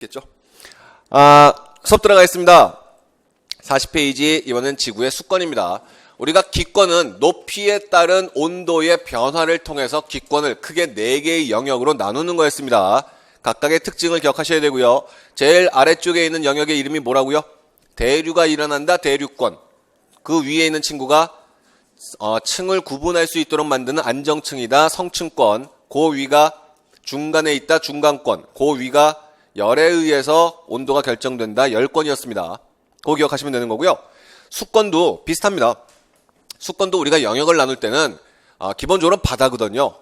겠죠? 수업 들어가겠습니다. 40페이지 이번엔 지구의 수권입니다. 우리가 기권은 높이에 따른 온도의 변화를 통해서 기권을 크게 4개의 영역으로 나누는 거였습니다. 각각의 특징을 기억하셔야 되고요. 제일 아래쪽에 있는 영역의 이름이 뭐라고요? 대류가 일어난다, 대류권. 그 위에 있는 친구가 층을 구분할 수 있도록 만드는 안정층이다, 성층권. 그 위가 중간에 있다, 중간권. 그 위가 열에 의해서 온도가 결정된다, 열권이었습니다. 그거 기억하시면 되는 거고요. 수권도 비슷합니다. 수권도 우리가 영역을 나눌 때는 기본적으로 바다거든요.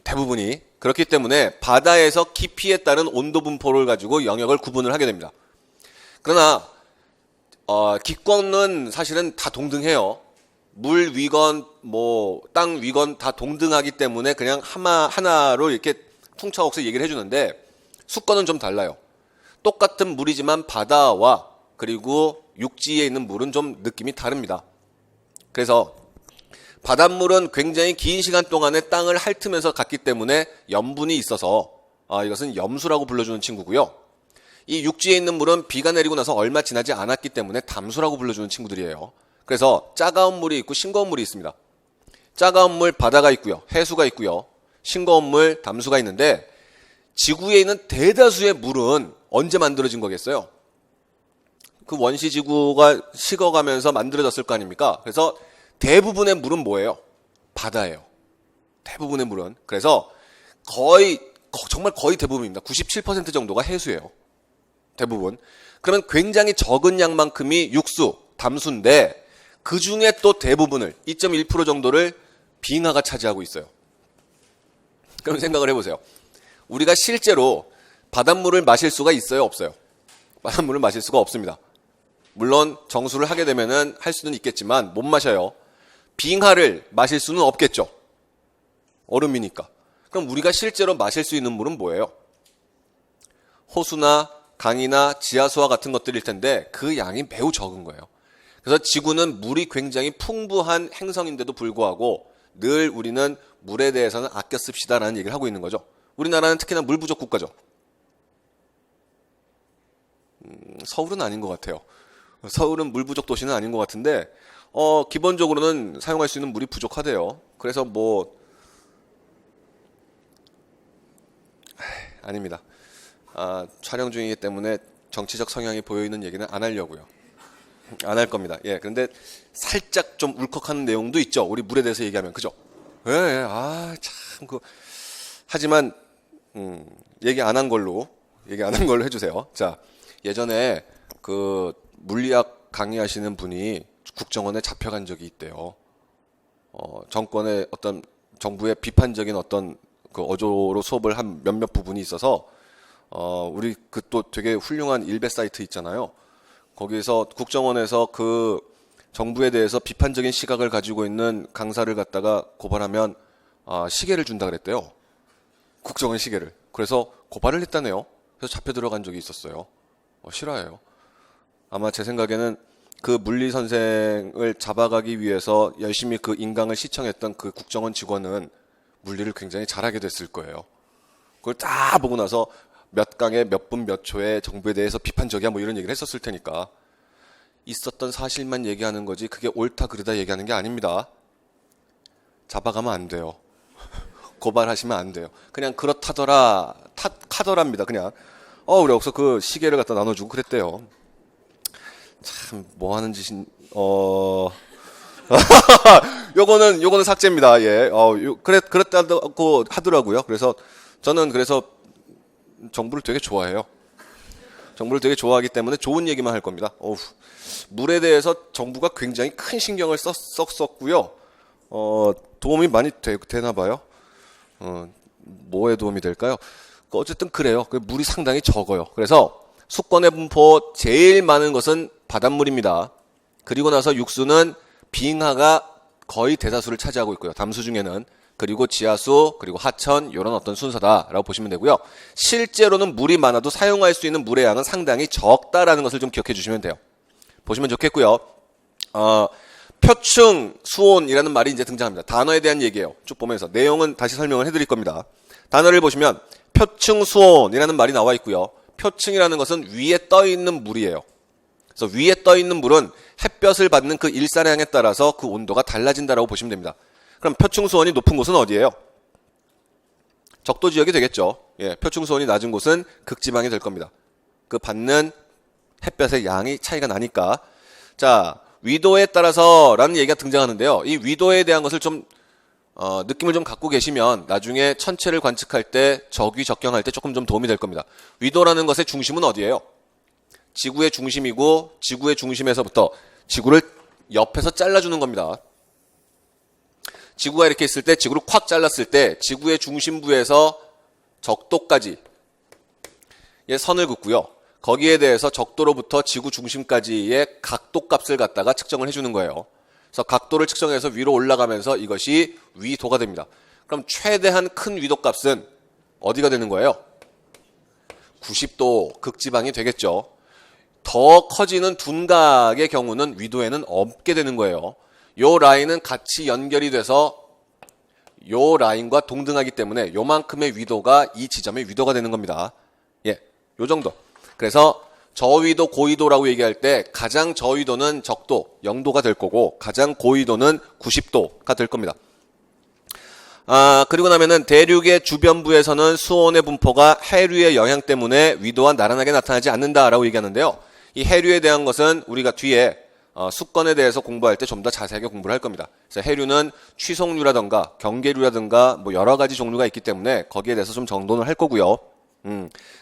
대부분이. 그렇기 때문에 바다에서 깊이에 따른 온도 분포를 가지고 영역을 구분을 하게 됩니다. 그러나 기권은 사실은 다 동등해요. 물 위건 땅 위건 다 동등하기 때문에 그냥 하나로 이렇게 퉁쳐서 얘기를 해주는데, 수권은 좀 달라요. 똑같은 물이지만 바다와 그리고 육지에 있는 물은 좀 느낌이 다릅니다. 그래서 바닷물은 굉장히 긴 시간 동안에 땅을 핥으면서 갔기 때문에 염분이 있어서 이것은 염수라고 불러주는 친구고요. 이 육지에 있는 물은 비가 내리고 나서 얼마 지나지 않았기 때문에 담수라고 불러주는 친구들이에요. 그래서 차가운 물이 있고 싱거운 물이 있습니다. 차가운 물 바다가 있고요. 해수가 있고요. 싱거운 물 담수가 있는데, 지구에 있는 대다수의 물은 언제 만들어진 거겠어요? 그 원시지구가 식어가면서 만들어졌을 거 아닙니까? 그래서 대부분의 물은 뭐예요? 바다예요. 대부분의 물은. 그래서 정말 거의 대부분입니다. 97% 정도가 해수예요. 대부분. 그러면 굉장히 적은 양만큼이 육수, 담수인데 그 중에 또 대부분을 2.1% 정도를 빙하가 차지하고 있어요. 그럼 생각을 해보세요. 우리가 실제로 바닷물을 마실 수가 있어요, 없어요? 바닷물을 마실 수가 없습니다. 물론 정수를 하게 되면은 할 수는 있겠지만 못 마셔요. 빙하를 마실 수는 없겠죠. 얼음이니까. 그럼 우리가 실제로 마실 수 있는 물은 뭐예요? 호수나 강이나 지하수와 같은 것들일 텐데 그 양이 매우 적은 거예요. 그래서 지구는 물이 굉장히 풍부한 행성인데도 불구하고 늘 우리는 물에 대해서는 아껴 씁시다라는 얘기를 하고 있는 거죠. 우리나라는 특히나 물 부족 국가죠. 서울은 아닌 것 같아요. 서울은 물 부족 도시는 아닌 것 같은데 기본적으로는 사용할 수 있는 물이 부족하대요. 그래서 아닙니다. 촬영 중이기 때문에 정치적 성향이 보여있는 얘기는 안 하려고요. 안 할 겁니다. 예, 그런데 살짝 좀 울컥하는 내용도 있죠. 우리 물에 대해서 얘기하면, 그죠? 예, 참 하지만 얘기 안 한 걸로 해주세요. 자, 예전에 그 물리학 강의하시는 분이 국정원에 잡혀간 적이 있대요. 정권의 어떤 정부의 비판적인 어떤 그 어조로 수업을 한 몇몇 부분이 있어서 우리 그 또 되게 훌륭한 일베 사이트 있잖아요. 거기에서 국정원에서 그 정부에 대해서 비판적인 시각을 가지고 있는 강사를 갖다가 고발하면 시계를 준다 그랬대요. 국정원 시계를. 그래서 고발을 했다네요. 그래서 잡혀 들어간 적이 있었어요. 실화예요. 아마 제 생각에는 그 물리 선생을 잡아가기 위해서 열심히 그 인강을 시청했던 그 국정원 직원은 물리를 굉장히 잘하게 됐을 거예요. 그걸 다 보고 나서 몇 강에 몇 분 몇 초에 정부에 대해서 비판적이야 이런 얘기를 했었을 테니까 있었던 사실만 얘기하는 거지 그게 옳다 그르다 얘기하는 게 아닙니다. 잡아가면 안 돼요. 고발하시면 안 돼요. 그냥 그렇다더라 카더랍니다. 그냥 우리 여기서 그 시계를 갖다 나눠주고 그랬대요. 참 뭐 하는 짓인 요거는 삭제입니다. 예. 그랬다고 하더라고요. 그래서 저는 정부를 되게 좋아해요. 정부를 되게 좋아하기 때문에 좋은 얘기만 할 겁니다. 물에 대해서 정부가 굉장히 큰 신경을 썼고요. 도움이 많이 되나 봐요. 뭐에 도움이 될까요? 어쨌든 그래요. 물이 상당히 적어요. 그래서 수권의 분포 제일 많은 것은 바닷물입니다. 그리고 나서 육수는 빙하가 거의 대다수를 차지하고 있고요. 담수 중에는. 그리고 지하수, 그리고 하천 이런 어떤 순서다라고 보시면 되고요. 실제로는 물이 많아도 사용할 수 있는 물의 양은 상당히 적다라는 것을 좀 기억해 주시면 돼요. 보시면 좋겠고요. 표층, 수온이라는 말이 이제 등장합니다. 단어에 대한 얘기예요. 쭉 보면서 내용은 다시 설명을 해드릴 겁니다. 단어를 보시면 표층, 수온이라는 말이 나와 있고요. 표층이라는 것은 위에 떠 있는 물이에요. 그래서 위에 떠 있는 물은 햇볕을 받는 그 일사량에 따라서 그 온도가 달라진다라고 보시면 됩니다. 그럼 표층 수온이 높은 곳은 어디예요? 적도 지역이 되겠죠. 예, 표층 수온이 낮은 곳은 극지방이 될 겁니다. 그 받는 햇볕의 양이 차이가 나니까. 자, 위도에 따라서라는 얘기가 등장하는데요. 이 위도에 대한 것을 좀 느낌을 좀 갖고 계시면 나중에 천체를 관측할 때 적위 적경할 때 조금 좀 도움이 될 겁니다. 위도라는 것의 중심은 어디예요? 지구의 중심이고 지구의 중심에서부터 지구를 옆에서 잘라주는 겁니다. 지구가 이렇게 있을 때 지구를 콱 잘랐을 때 지구의 중심부에서 적도까지 선을 긋고요. 거기에 대해서 적도로부터 지구 중심까지의 각도 값을 갖다가 측정을 해주는 거예요. 그래서 각도를 측정해서 위로 올라가면서 이것이 위도가 됩니다. 그럼 최대한 큰 위도 값은 어디가 되는 거예요? 90도 극지방이 되겠죠. 더 커지는 둔각의 경우는 위도에는 없게 되는 거예요. 요 라인은 같이 연결이 돼서 요 라인과 동등하기 때문에 요만큼의 위도가 이 지점의 위도가 되는 겁니다. 예, 요 정도. 그래서 저위도, 고위도라고 얘기할 때 가장 저위도는 적도, 0도가 될 거고 가장 고위도는 90도가 될 겁니다. 그리고 나면은 대륙의 주변부에서는 수온의 분포가 해류의 영향 때문에 위도와 나란하게 나타나지 않는다라고 얘기하는데요. 이 해류에 대한 것은 우리가 뒤에 수권에 대해서 공부할 때 좀 더 자세하게 공부를 할 겁니다. 그래서 해류는 취속류라든가 경계류라든가 뭐 여러 가지 종류가 있기 때문에 거기에 대해서 좀 정돈을 할 거고요.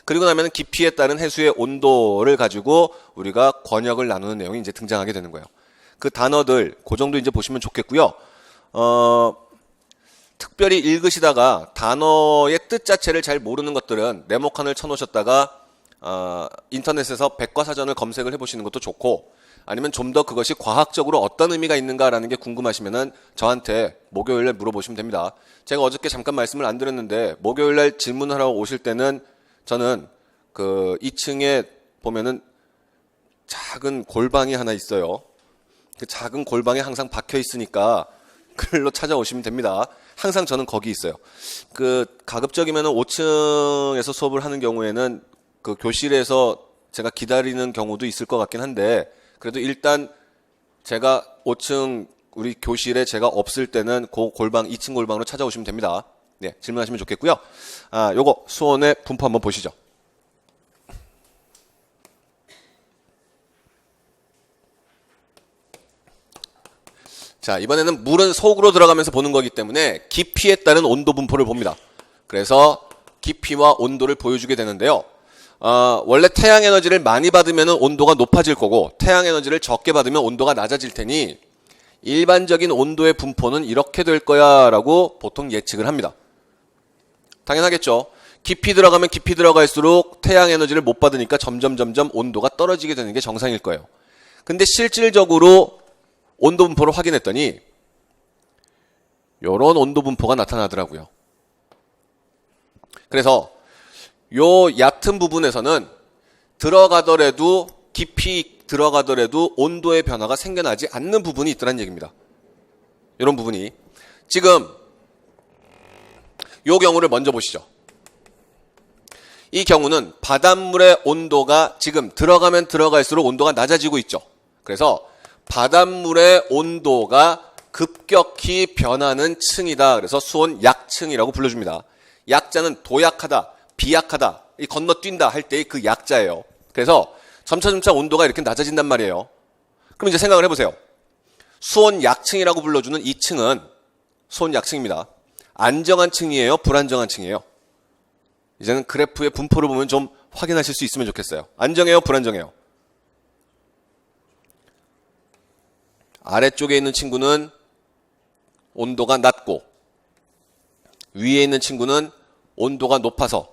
그리고 나면 깊이에 따른 해수의 온도를 가지고 우리가 권역을 나누는 내용이 이제 등장하게 되는 거예요. 그 단어들, 그 정도 이제 보시면 좋겠고요. 특별히 읽으시다가 단어의 뜻 자체를 잘 모르는 것들은 네모칸을 쳐놓으셨다가 인터넷에서 백과사전을 검색을 해보시는 것도 좋고, 아니면 좀 더 그것이 과학적으로 어떤 의미가 있는가라는 게 궁금하시면은 저한테 목요일날 물어보시면 됩니다. 제가 어저께 잠깐 말씀을 안 드렸는데 목요일날 질문하러 오실 때는 저는 그 2층에 보면은 작은 골방이 하나 있어요. 그 작은 골방에 항상 박혀 있으니까 글로 찾아오시면 됩니다. 항상 저는 거기 있어요. 그 가급적이면은 5층에서 수업을 하는 경우에는 그 교실에서 제가 기다리는 경우도 있을 것 같긴 한데, 그래도 일단 제가 5층 우리 교실에 제가 없을 때는 그 골방 2층 골방으로 찾아오시면 됩니다. 네, 질문하시면 좋겠고요. 요거 수온의 분포 한번 보시죠. 자, 이번에는 물은 속으로 들어가면서 보는 거기 때문에 깊이에 따른 온도 분포를 봅니다. 그래서 깊이와 온도를 보여주게 되는데요. 원래 태양 에너지를 많이 받으면 온도가 높아질 거고 태양 에너지를 적게 받으면 온도가 낮아질 테니 일반적인 온도의 분포는 이렇게 될 거야 라고 보통 예측을 합니다. 당연하겠죠. 깊이 들어가면 깊이 들어갈수록 태양 에너지를 못 받으니까 점점 온도가 떨어지게 되는 게 정상일 거예요. 근데 실질적으로 온도 분포를 확인했더니 이런 온도 분포가 나타나더라고요. 그래서 요 얕은 부분에서는 들어가더라도 깊이 들어가더라도 온도의 변화가 생겨나지 않는 부분이 있더란 얘기입니다. 이런 부분이. 지금 요 경우를 먼저 보시죠. 이 경우는 바닷물의 온도가 지금 들어가면 들어갈수록 온도가 낮아지고 있죠. 그래서 바닷물의 온도가 급격히 변하는 층이다. 그래서 수온 약층이라고 불러줍니다. 약자는 도약하다, 비약하다, 건너뛴다 할 때의 그 약자예요. 그래서 점차 온도가 이렇게 낮아진단 말이에요. 그럼 이제 생각을 해보세요. 수온 약층이라고 불러주는 이 층은 수온 약층입니다. 안정한 층이에요? 불안정한 층이에요? 이제는 그래프의 분포를 보면 좀 확인하실 수 있으면 좋겠어요. 안정해요? 불안정해요? 아래쪽에 있는 친구는 온도가 낮고 위에 있는 친구는 온도가 높아서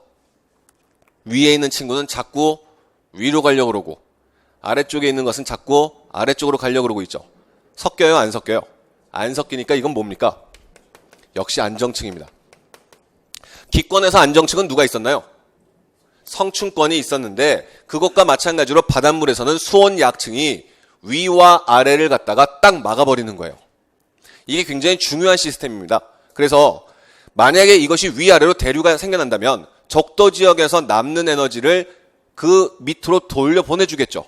위에 있는 친구는 자꾸 위로 가려고 그러고 아래쪽에 있는 것은 자꾸 아래쪽으로 가려고 그러고 있죠. 섞여요? 안 섞여요? 안 섞이니까 이건 뭡니까? 역시 안정층입니다. 기권에서 안정층은 누가 있었나요? 성층권이 있었는데 그것과 마찬가지로 바닷물에서는 수온 약층이 위와 아래를 갖다가 딱 막아버리는 거예요. 이게 굉장히 중요한 시스템입니다. 그래서 만약에 이것이 위아래로 대류가 생겨난다면 적도 지역에서 남는 에너지를 그 밑으로 돌려 보내주겠죠.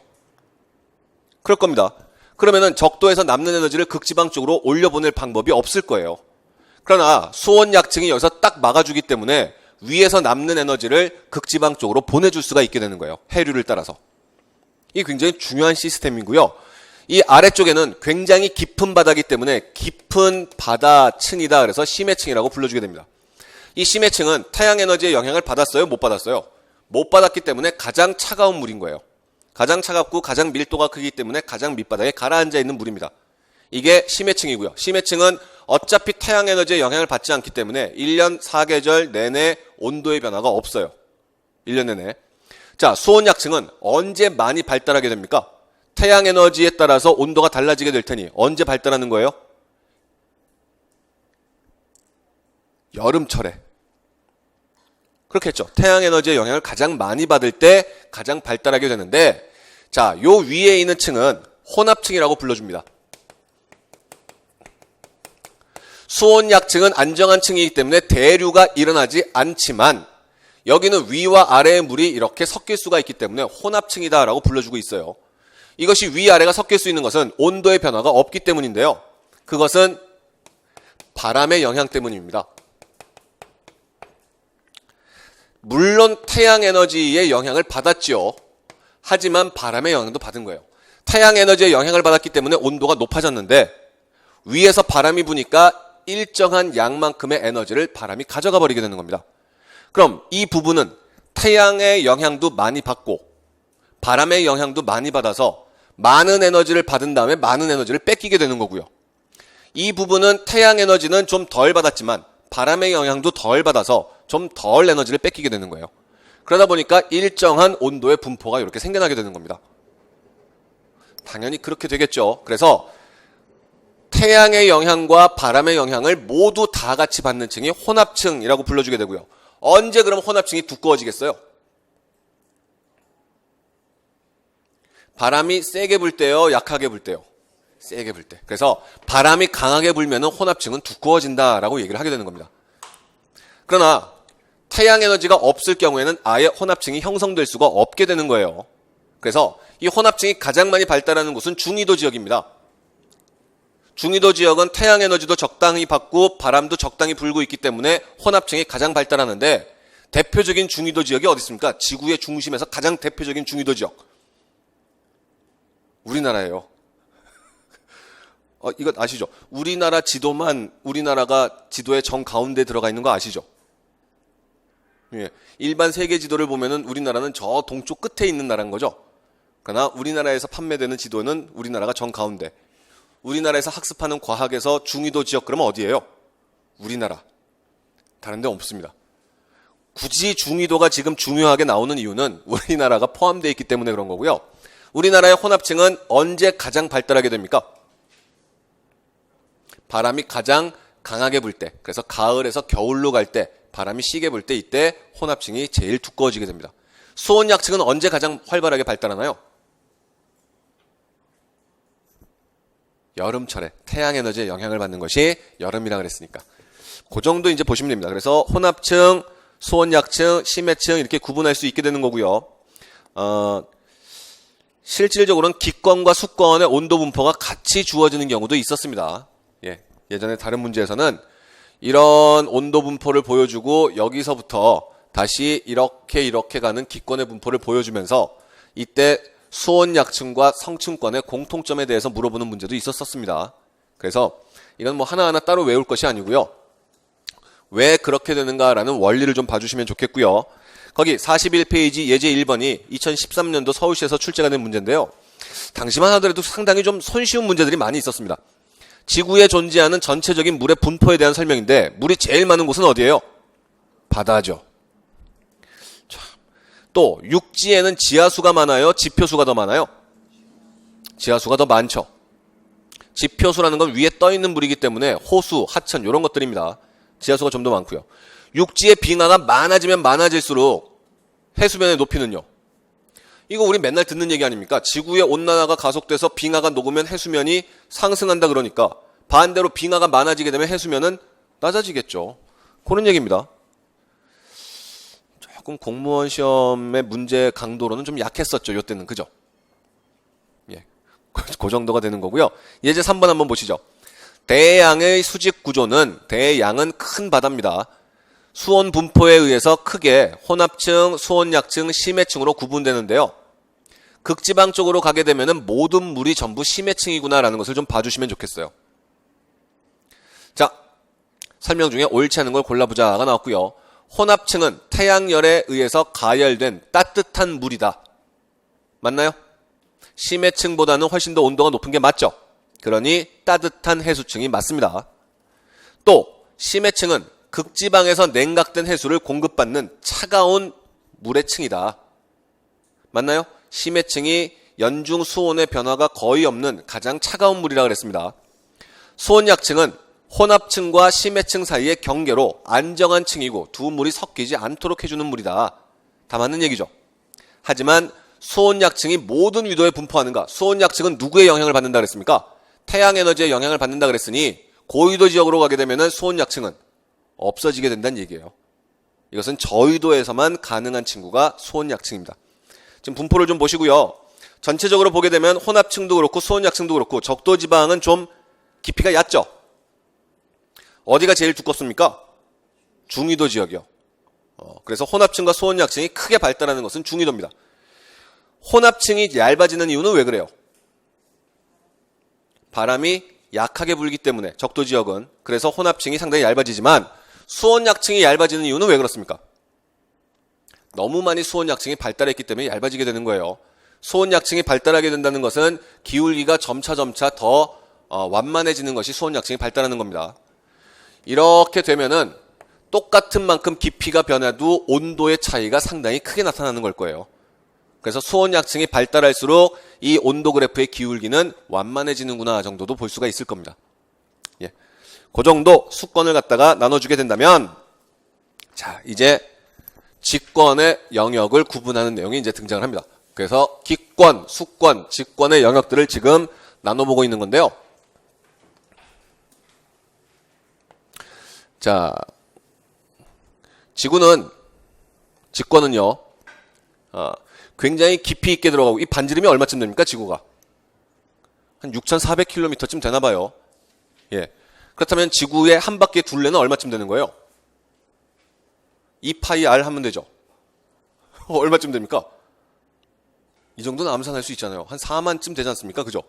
그럴 겁니다. 그러면은 적도에서 남는 에너지를 극지방 쪽으로 올려보낼 방법이 없을 거예요. 그러나 수온약층이 여기서 딱 막아주기 때문에 위에서 남는 에너지를 극지방 쪽으로 보내줄 수가 있게 되는 거예요. 해류를 따라서. 이게 굉장히 중요한 시스템이고요. 이 아래쪽에는 굉장히 깊은 바다이기 때문에 깊은 바다층이다. 그래서 심해층이라고 불러주게 됩니다. 이 심해층은 태양 에너지의 영향을 받았어요? 못 받았어요? 못 받았기 때문에 가장 차가운 물인 거예요. 가장 차갑고 가장 밀도가 크기 때문에 가장 밑바닥에 가라앉아 있는 물입니다. 이게 심해층이고요. 심해층은 어차피 태양 에너지의 영향을 받지 않기 때문에 1년 4계절 내내 온도의 변화가 없어요. 1년 내내. 자, 수온약층은 언제 많이 발달하게 됩니까? 태양 에너지에 따라서 온도가 달라지게 될 테니 언제 발달하는 거예요? 여름철에. 그렇겠죠. 태양 에너지의 영향을 가장 많이 받을 때 가장 발달하게 되는데, 자, 요 위에 있는 층은 혼합층이라고 불러줍니다. 수온약층은 안정한 층이기 때문에 대류가 일어나지 않지만 여기는 위와 아래의 물이 이렇게 섞일 수가 있기 때문에 혼합층이다라고 불러주고 있어요. 이것이 위아래가 섞일 수 있는 것은 온도의 변화가 없기 때문인데요. 그것은 바람의 영향 때문입니다. 물론 태양 에너지의 영향을 받았지요. 하지만 바람의 영향도 받은 거예요. 태양 에너지의 영향을 받았기 때문에 온도가 높아졌는데 위에서 바람이 부니까 일정한 양만큼의 에너지를 바람이 가져가 버리게 되는 겁니다. 그럼 이 부분은 태양의 영향도 많이 받고 바람의 영향도 많이 받아서 많은 에너지를 받은 다음에 많은 에너지를 뺏기게 되는 거고요. 이 부분은 태양 에너지는 좀 덜 받았지만 바람의 영향도 덜 받아서 좀 덜 에너지를 뺏기게 되는 거예요. 그러다 보니까 일정한 온도의 분포가 이렇게 생겨나게 되는 겁니다. 당연히 그렇게 되겠죠. 그래서 태양의 영향과 바람의 영향을 모두 다 같이 받는 층이 혼합층이라고 불러주게 되고요. 언제 그럼 혼합층이 두꺼워지겠어요? 바람이 세게 불 때요, 약하게 불 때요? 세게 불 때. 그래서 바람이 강하게 불면 혼합층은 두꺼워진다라고 얘기를 하게 되는 겁니다. 그러나 태양 에너지가 없을 경우에는 아예 혼합층이 형성될 수가 없게 되는 거예요. 그래서 이 혼합층이 가장 많이 발달하는 곳은 중위도 지역입니다. 중위도 지역은 태양 에너지도 적당히 받고 바람도 적당히 불고 있기 때문에 혼합층이 가장 발달하는데 대표적인 중위도 지역이 어디 있습니까? 지구의 중심에서 가장 대표적인 중위도 지역. 우리나라예요. 이것 아시죠? 우리나라 지도만 우리나라가 지도의 정가운데 들어가 있는 거 아시죠? 예. 일반 세계 지도를 보면은 우리나라는 저 동쪽 끝에 있는 나라인 거죠. 그러나 우리나라에서 판매되는 지도는 우리나라가 정가운데. 우리나라에서 학습하는 과학에서 중위도 지역 그러면 어디예요? 우리나라. 다른 데 없습니다. 굳이 중위도가 지금 중요하게 나오는 이유는 우리나라가 포함되어 있기 때문에 그런 거고요. 우리나라의 혼합층은 언제 가장 발달하게 됩니까? 바람이 가장 강하게 불 때, 그래서 가을에서 겨울로 갈 때, 바람이 시게 불 때 이때 혼합층이 제일 두꺼워지게 됩니다. 수온약층은 언제 가장 활발하게 발달하나요? 여름철에 태양 에너지의 영향을 받는 것이 여름이라 그랬으니까. 그 정도 이제 보시면 됩니다. 그래서 혼합층, 수온약층, 심해층 이렇게 구분할 수 있게 되는 거고요. 실질적으로는 기권과 수권의 온도 분포가 같이 주어지는 경우도 있었습니다. 예전에 다른 문제에서는 이런 온도 분포를 보여주고 여기서부터 다시 이렇게 가는 기권의 분포를 보여주면서 이때 수온약층과 성층권의 공통점에 대해서 물어보는 문제도 있었습니다. 그래서 이건 뭐 하나하나 따로 외울 것이 아니고요. 왜 그렇게 되는가라는 원리를 좀 봐주시면 좋겠고요. 거기 41페이지 예제 1번이 2013년도 서울시에서 출제가 된 문제인데요. 당시만 하더라도 상당히 좀 손쉬운 문제들이 많이 있었습니다. 지구에 존재하는 전체적인 물의 분포에 대한 설명인데 물이 제일 많은 곳은 어디예요? 바다죠. 또 육지에는 지하수가 많아요? 지표수가 더 많아요? 지하수가 더 많죠. 지표수라는 건 위에 떠 있는 물이기 때문에 호수, 하천 이런 것들입니다. 지하수가 좀 더 많고요. 육지의 빙하가 많아지면 많아질수록 해수면의 높이는요. 이거 우리 맨날 듣는 얘기 아닙니까? 지구의 온난화가 가속돼서 빙하가 녹으면 해수면이 상승한다 그러니까 반대로 빙하가 많아지게 되면 해수면은 낮아지겠죠. 그런 얘기입니다. 조금 공무원 시험의 문제 강도로는 좀 약했었죠. 요때는. 그죠? 예. 그 정도가 되는 거고요. 예제 3번 한번 보시죠. 대양의 수직 구조는 대양은 큰 바다입니다. 수온 분포에 의해서 크게 혼합층, 수온약층, 심해층으로 구분되는데요. 극지방 쪽으로 가게 되면은 모든 물이 전부 심해층이구나라는 것을 좀 봐주시면 좋겠어요. 자, 설명 중에 옳지 않은 걸 골라보자가 나왔고요. 혼합층은 태양열에 의해서 가열된 따뜻한 물이다. 맞나요? 심해층보다는 훨씬 더 온도가 높은 게 맞죠? 그러니 따뜻한 해수층이 맞습니다. 또 심해층은 극지방에서 냉각된 해수를 공급받는 차가운 물의 층이다. 맞나요? 심해층이 연중 수온의 변화가 거의 없는 가장 차가운 물이라 그랬습니다. 수온약층은 혼합층과 심해층 사이의 경계로 안정한 층이고 두 물이 섞이지 않도록 해주는 물이다. 다 맞는 얘기죠. 하지만 수온약층이 모든 위도에 분포하는가? 수온약층은 누구의 영향을 받는다 그랬습니까? 태양에너지의 영향을 받는다 그랬으니 고위도 지역으로 가게 되면 수온약층은 없어지게 된다는 얘기예요. 이것은 저위도에서만 가능한 친구가 수온약층입니다. 지금 분포를 좀 보시고요. 전체적으로 보게 되면 혼합층도 그렇고 수온약층도 그렇고 적도지방은 좀 깊이가 얕죠. 어디가 제일 두껍습니까? 중위도 지역이요. 그래서 혼합층과 수온약층이 크게 발달하는 것은 중위도입니다. 혼합층이 얇아지는 이유는 왜 그래요? 바람이 약하게 불기 때문에 적도 지역은. 그래서 혼합층이 상당히 얇아지지만 수온약층이 얇아지는 이유는 왜 그렇습니까? 너무 많이 수온약층이 발달했기 때문에 얇아지게 되는 거예요. 수온약층이 발달하게 된다는 것은 기울기가 점차 더 완만해지는 것이 수온약층이 발달하는 겁니다. 이렇게 되면은 똑같은 만큼 깊이가 변해도 온도의 차이가 상당히 크게 나타나는 걸 거예요. 그래서 수온약층이 발달할수록 이 온도 그래프의 기울기는 완만해지는구나 정도도 볼 수가 있을 겁니다. 예. 그 정도 수권을 갖다가 나눠주게 된다면, 자, 이제 직권의 영역을 구분하는 내용이 이제 등장을 합니다. 그래서 기권, 수권, 직권의 영역들을 지금 나눠보고 있는 건데요. 자, 직권은요, 굉장히 깊이 있게 들어가고, 이 반지름이 얼마쯤 됩니까, 지구가? 한 6,400km쯤 되나 봐요. 예. 그렇다면 지구의 한 바퀴의 둘레는 얼마쯤 되는 거예요? 2πr 하면 되죠. 얼마쯤 됩니까? 이 정도는 암산할 수 있잖아요. 한 4만쯤 되지 않습니까? 그죠?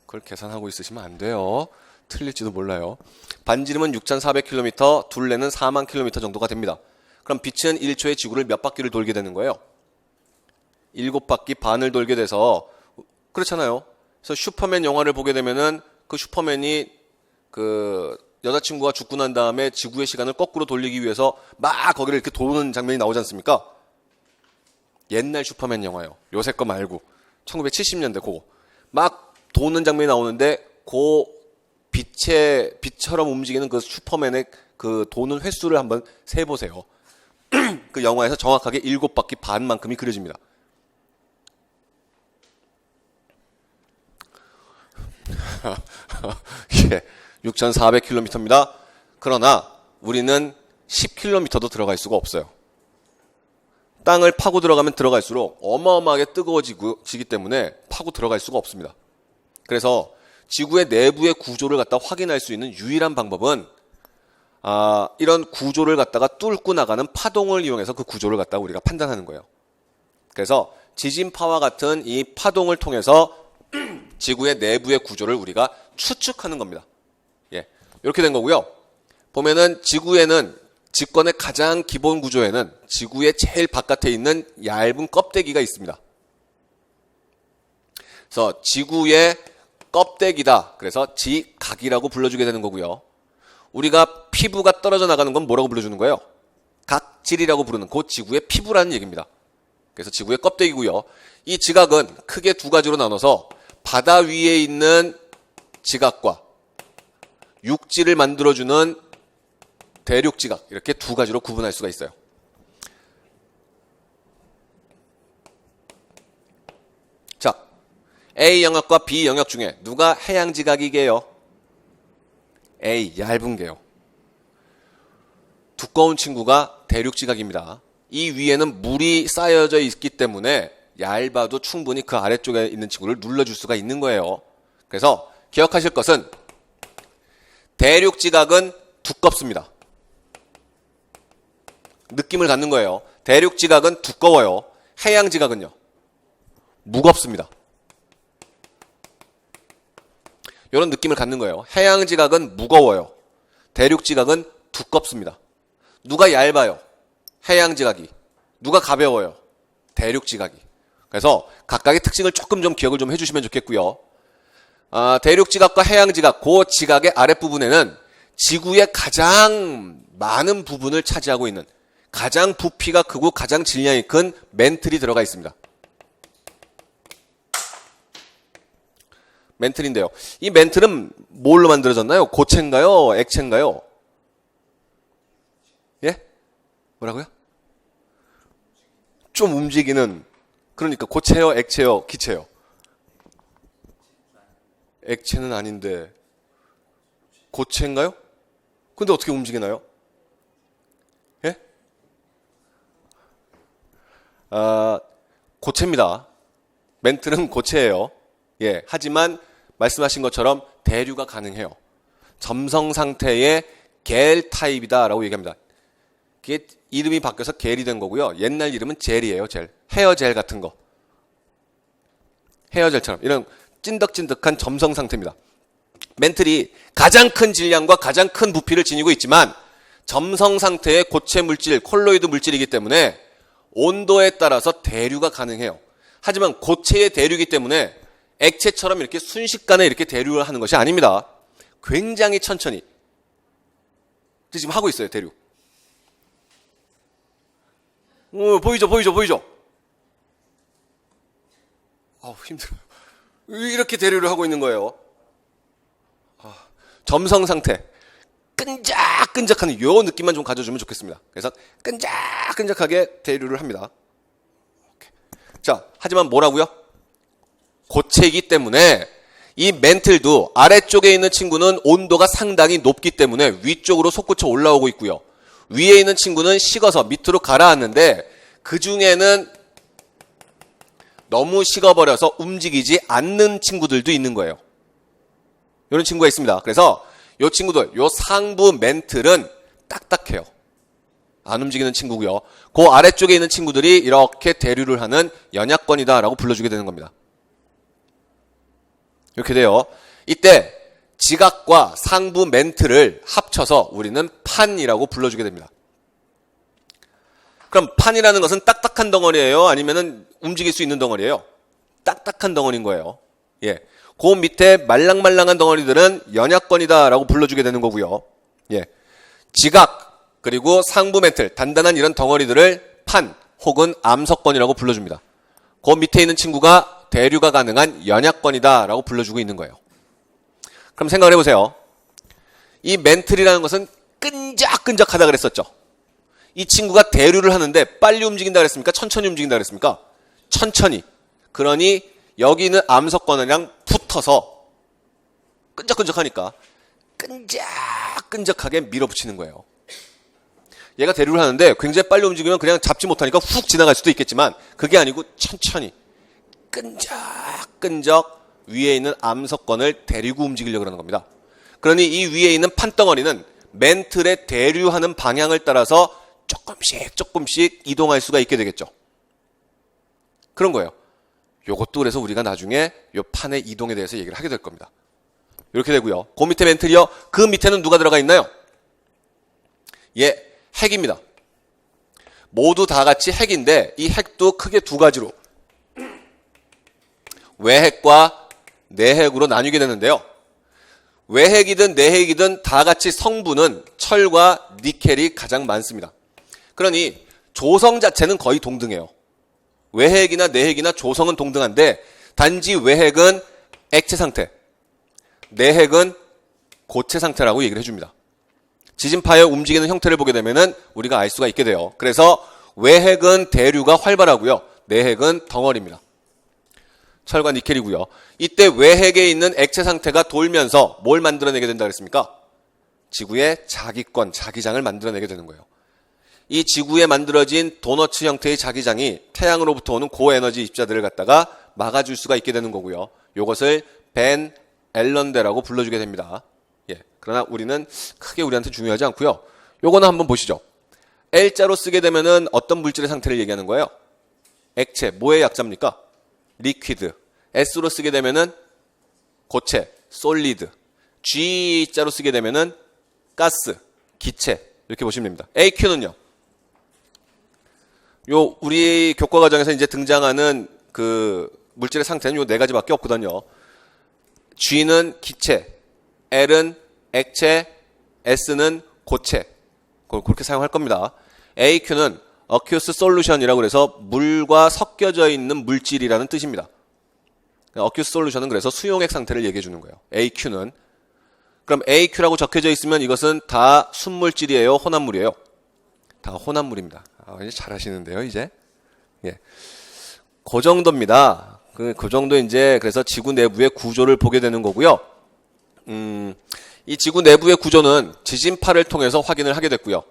그걸 계산하고 있으시면 안 돼요. 틀릴지도 몰라요. 반지름은 6,400km, 둘레는 4만 km 정도가 됩니다. 그럼 빛은 1초에 지구를 몇 바퀴를 돌게 되는 거예요? 7바퀴 반을 돌게 돼서, 그렇잖아요. 그래서 슈퍼맨 영화를 보게 되면은 그 슈퍼맨이 그 여자친구가 죽고 난 다음에 지구의 시간을 거꾸로 돌리기 위해서 막 거기를 이렇게 도는 장면이 나오지 않습니까? 옛날 슈퍼맨 영화요. 요새 거 말고 1970년대 그거 막 도는 장면이 나오는데 그 빛처럼 움직이는 그 슈퍼맨의 그 도는 횟수를 한번 세보세요. 그 영화에서 정확하게 7바퀴 반만큼이 그려집니다. 예, 6,400km입니다. 그러나 우리는 10km도 들어갈 수가 없어요. 땅을 파고 들어가면 들어갈수록 어마어마하게 뜨거워지기 때문에 파고 들어갈 수가 없습니다. 그래서 지구의 내부의 구조를 갖다 확인할 수 있는 유일한 방법은 이런 구조를 갖다가 뚫고 나가는 파동을 이용해서 그 구조를 갖다가 우리가 판단하는 거예요. 그래서 지진파와 같은 이 파동을 통해서 지구의 내부의 구조를 우리가 추측하는 겁니다. 예, 이렇게 된 거고요. 보면은 지구에는 직권의 가장 기본 구조에는 지구의 제일 바깥에 있는 얇은 껍데기가 있습니다. 그래서 지구의 껍데기다. 그래서 지각이라고 불러주게 되는 거고요. 우리가 피부가 떨어져 나가는 건 뭐라고 불러주는 거예요? 각질이라고 부르는 그 지구의 피부라는 얘기입니다. 그래서 지구의 껍데기고요. 이 지각은 크게 두 가지로 나눠서 바다 위에 있는 지각과 육지를 만들어주는 대륙 지각, 이렇게 두 가지로 구분할 수가 있어요. 자, A 영역과 B 영역 중에 누가 해양 지각이게요? A, 얇은 게요. 두꺼운 친구가 대륙지각입니다. 이 위에는 물이 쌓여져 있기 때문에 얇아도 충분히 그 아래쪽에 있는 친구를 눌러줄 수가 있는 거예요. 그래서 기억하실 것은 대륙지각은 두껍습니다. 느낌을 갖는 거예요. 대륙지각은 두꺼워요. 해양지각은요, 무겁습니다. 이런 느낌을 갖는 거예요. 해양지각은 무거워요. 대륙지각은 두껍습니다. 누가 얇아요? 해양지각이. 누가 가벼워요? 대륙지각이. 그래서 각각의 특징을 조금 좀 기억을 좀 해주시면 좋겠고요. 대륙지각과 해양지각, 그 지각의 아랫부분에는 지구의 가장 많은 부분을 차지하고 있는, 가장 부피가 크고 가장 질량이 큰 멘틀이 들어가 있습니다. 멘틀인데요. 이 멘틀은 뭘로 만들어졌나요? 고체인가요? 액체인가요? 예? 뭐라고요? 좀 움직이는, 그러니까 고체요? 액체요? 기체요? 액체는 아닌데 고체인가요? 근데 어떻게 움직이나요? 예? 고체입니다. 멘틀은 고체예요. 예, 하지만 말씀하신 것처럼 대류가 가능해요. 점성 상태의 겔 타입이다라고 얘기합니다. 그게 이름이 바뀌어서 겔이 된 거고요. 옛날 이름은 젤이에요. 젤. 헤어젤 같은 거. 헤어젤처럼 이런 찐득찐득한 점성 상태입니다. 멘틀이 가장 큰 질량과 가장 큰 부피를 지니고 있지만 점성 상태의 고체 물질, 콜로이드 물질이기 때문에 온도에 따라서 대류가 가능해요. 하지만 고체의 대류이기 때문에 액체처럼 이렇게 순식간에 이렇게 대류를 하는 것이 아닙니다. 굉장히 천천히. 지금 하고 있어요, 대류. 보이죠? 힘들어요. 이렇게 대류를 하고 있는 거예요. 점성 상태. 끈적끈적한 요 느낌만 좀 가져주면 좋겠습니다. 그래서 끈적끈적하게 대류를 합니다. 자, 하지만 뭐라고요? 고체이기 때문에 이 멘틀도 아래쪽에 있는 친구는 온도가 상당히 높기 때문에 위쪽으로 솟구쳐 올라오고 있고요. 위에 있는 친구는 식어서 밑으로 가라앉는데 그 중에는 너무 식어버려서 움직이지 않는 친구들도 있는 거예요. 이런 친구가 있습니다. 그래서 이 친구들, 이 상부 멘틀은 딱딱해요. 안 움직이는 친구고요. 그 아래쪽에 있는 친구들이 이렇게 대류를 하는 연약권이다라고 불러주게 되는 겁니다. 이렇게 돼요. 이때 지각과 상부 멘틀을 합쳐서 우리는 판이라고 불러주게 됩니다. 그럼 판이라는 것은 딱딱한 덩어리예요? 아니면은 움직일 수 있는 덩어리예요? 딱딱한 덩어리인 거예요. 예. 그 밑에 말랑말랑한 덩어리들은 연약권이다라고 불러주게 되는 거고요. 예. 지각 그리고 상부 멘틀 단단한 이런 덩어리들을 판 혹은 암석권이라고 불러줍니다. 그 밑에 있는 친구가 대류가 가능한 연약권이다라고 불러주고 있는 거예요. 그럼 생각을 해보세요. 이 멘틀이라는 것은 끈적끈적하다 그랬었죠. 이 친구가 대류를 하는데 빨리 움직인다 그랬습니까? 천천히 움직인다 그랬습니까? 천천히. 그러니 여기 있는 암석권이랑 붙어서 끈적끈적하니까 끈적끈적하게 밀어붙이는 거예요. 얘가 대류를 하는데 굉장히 빨리 움직이면 그냥 잡지 못하니까 훅 지나갈 수도 있겠지만 그게 아니고 천천히 끈적끈적 위에 있는 암석권을 데리고 움직이려고 하는 겁니다. 그러니 이 위에 있는 판덩어리는 멘틀의 대류하는 방향을 따라서 조금씩 이동할 수가 있게 되겠죠. 그런 거예요. 요것도 그래서 우리가 나중에 요 판의 이동에 대해서 얘기를 하게 될 겁니다. 이렇게 되고요. 그 밑에 멘틀이요. 그 밑에는 누가 들어가 있나요? 예, 핵입니다. 모두 다 같이 핵인데 이 핵도 크게 두 가지로 외핵과 내핵으로 나뉘게 되는데요. 외핵이든 내핵이든 다 같이 성분은 철과 니켈이 가장 많습니다. 그러니 조성 자체는 거의 동등해요. 외핵이나 내핵이나 조성은 동등한데 단지 외핵은 액체 상태, 내핵은 고체 상태라고 얘기를 해줍니다. 지진파의 움직이는 형태를 보게 되면은 우리가 알 수가 있게 돼요. 그래서 외핵은 대류가 활발하고요. 내핵은 덩어리입니다. 철과 니켈이고요. 이때 외핵에 있는 액체 상태가 돌면서 뭘 만들어내게 된다 그랬습니까? 지구의 자기권, 자기장을 만들어내게 되는 거예요. 이 지구에 만들어진 도너츠 형태의 자기장이 태양으로부터 오는 고에너지 입자들을 갖다가 막아줄 수가 있게 되는 거고요. 이것을 벤 앨런대라고 불러주게 됩니다. 예. 그러나 우리는 크게 우리한테 중요하지 않고요. 요거는 한번 보시죠. L자로 쓰게 되면은 어떤 물질의 상태를 얘기하는 거예요? 액체. 뭐의 약자입니까? 리퀴드. S로 쓰게 되면은 고체, 솔리드. G자로 쓰게 되면은 가스, 기체. 이렇게 보시면 됩니다. AQ는요. 요 우리 교과 과정에서 이제 등장하는 그 물질의 상태는 요 네 가지밖에 없거든요. G는 기체, L은 액체, S는 고체. 그렇게 사용할 겁니다. AQ는 aqueous solution이라고 그래서 물과 섞여져 있는 물질이라는 뜻입니다. aqueous solution은 그래서 수용액 상태를 얘기해 주는 거예요. AQ는. 그럼 AQ라고 적혀져 있으면 이것은 다 순물질이에요? 혼합물이에요? 다 혼합물입니다. 이제 잘 하시는데요, 이제. 예. 그 정도입니다. 그 정도 이제 그래서 지구 내부의 구조를 보게 되는 거고요. 이 지구 내부의 구조는 지진파를 통해서 확인을 하게 됐고요.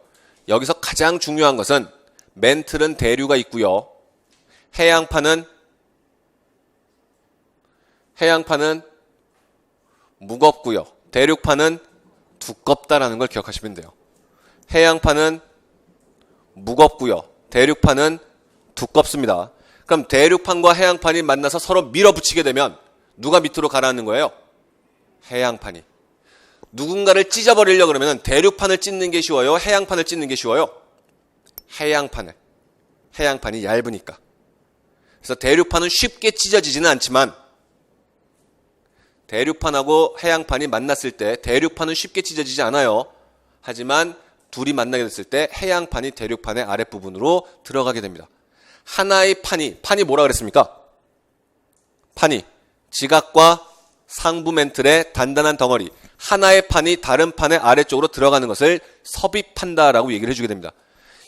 여기서 가장 중요한 것은 멘틀은 대류가 있고요. 해양파는 무겁고요. 대륙파는 두껍다라는 걸 기억하시면 돼요. 해양파는 무겁고요. 대륙파는 두껍습니다. 그럼 대륙판과 해양판이 만나서 서로 밀어붙이게 되면 누가 밑으로 가라앉는 거예요? 해양판이. 누군가를 찢어버리려고 그러면 대륙판을 찢는 게 쉬워요? 해양판을 찢는 게 쉬워요? 해양판을. 해양판이 얇으니까. 그래서 대륙판은 쉽게 찢어지지는 않지만 대륙판하고 해양판이 만났을 때 대륙판은 쉽게 찢어지지 않아요. 하지만 둘이 만나게 됐을 때 해양판이 대륙판의 아랫부분으로 들어가게 됩니다. 하나의 판이 뭐라 그랬습니까? 판이 지각과 상부 멘틀의 단단한 덩어리. 하나의 판이 다른 판의 아래쪽으로 들어가는 것을 섭입한다라고 얘기를 해주게 됩니다.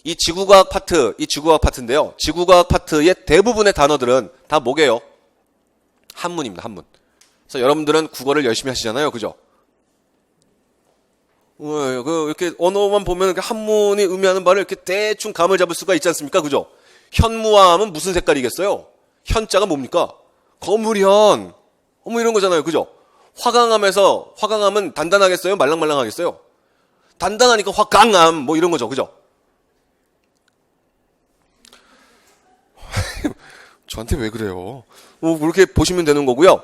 이 지구과학 파트인데요. 지구과학 파트의 대부분의 단어들은 다 뭐게요? 한문입니다. 한문. 그래서 여러분들은 국어를 열심히 하시잖아요. 그죠? 이렇게 언어만 보면 한문이 의미하는 바를 이렇게 대충 감을 잡을 수가 있지 않습니까? 그죠? 현무암은 무슨 색깔이겠어요? 현자가 뭡니까? 거무리현. 이런 거잖아요. 그죠? 화강암은 단단하겠어요? 말랑말랑하겠어요? 단단하니까 화강암, 이런 거죠. 그죠? 저한테 왜 그래요? 그렇게 보시면 되는 거고요.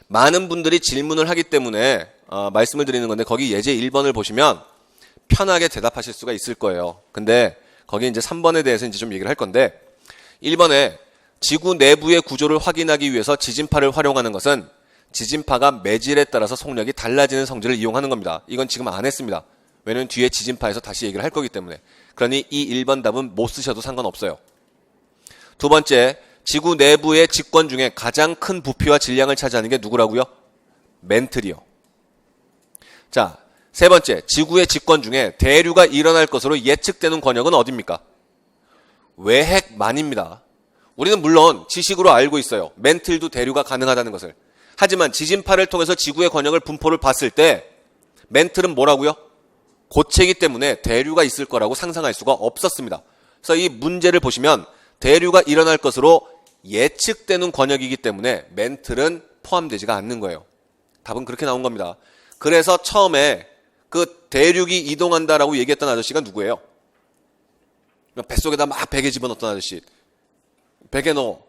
많은 분들이 질문을 하기 때문에 말씀을 드리는 건데 거기 예제 1번을 보시면 편하게 대답하실 수가 있을 거예요. 근데 거기 이제 3번에 대해서 이제 좀 얘기를 할 건데 1번에 지구 내부의 구조를 확인하기 위해서 지진파를 활용하는 것은 지진파가 매질에 따라서 속력이 달라지는 성질을 이용하는 겁니다. 이건 지금 안 했습니다. 왜냐면 뒤에 지진파에서 다시 얘기를 할 거기 때문에. 그러니 이 1번 답은 못 쓰셔도 상관없어요. 두 번째, 지구 내부의 직권 중에 가장 큰 부피와 질량을 차지하는 게 누구라고요? 멘틀이요. 자, 세 번째, 지구의 직권 중에 대류가 일어날 것으로 예측되는 권역은 어디입니까? 외핵만입니다. 우리는 물론 지식으로 알고 있어요. 멘틀도 대류가 가능하다는 것을. 하지만 지진파를 통해서 지구의 권역을 분포를 봤을 때 멘틀은 뭐라고요? 고체이기 때문에 대류가 있을 거라고 상상할 수가 없었습니다. 그래서 이 문제를 보시면 대류가 일어날 것으로 예측되는 권역이기 때문에 멘틀은 포함되지가 않는 거예요. 답은 그렇게 나온 겁니다. 그래서 처음에 그 대륙이 이동한다라고 얘기했던 아저씨가 누구예요? 뱃속에다 막 베개 집어넣었던 아저씨. 베개 넣어.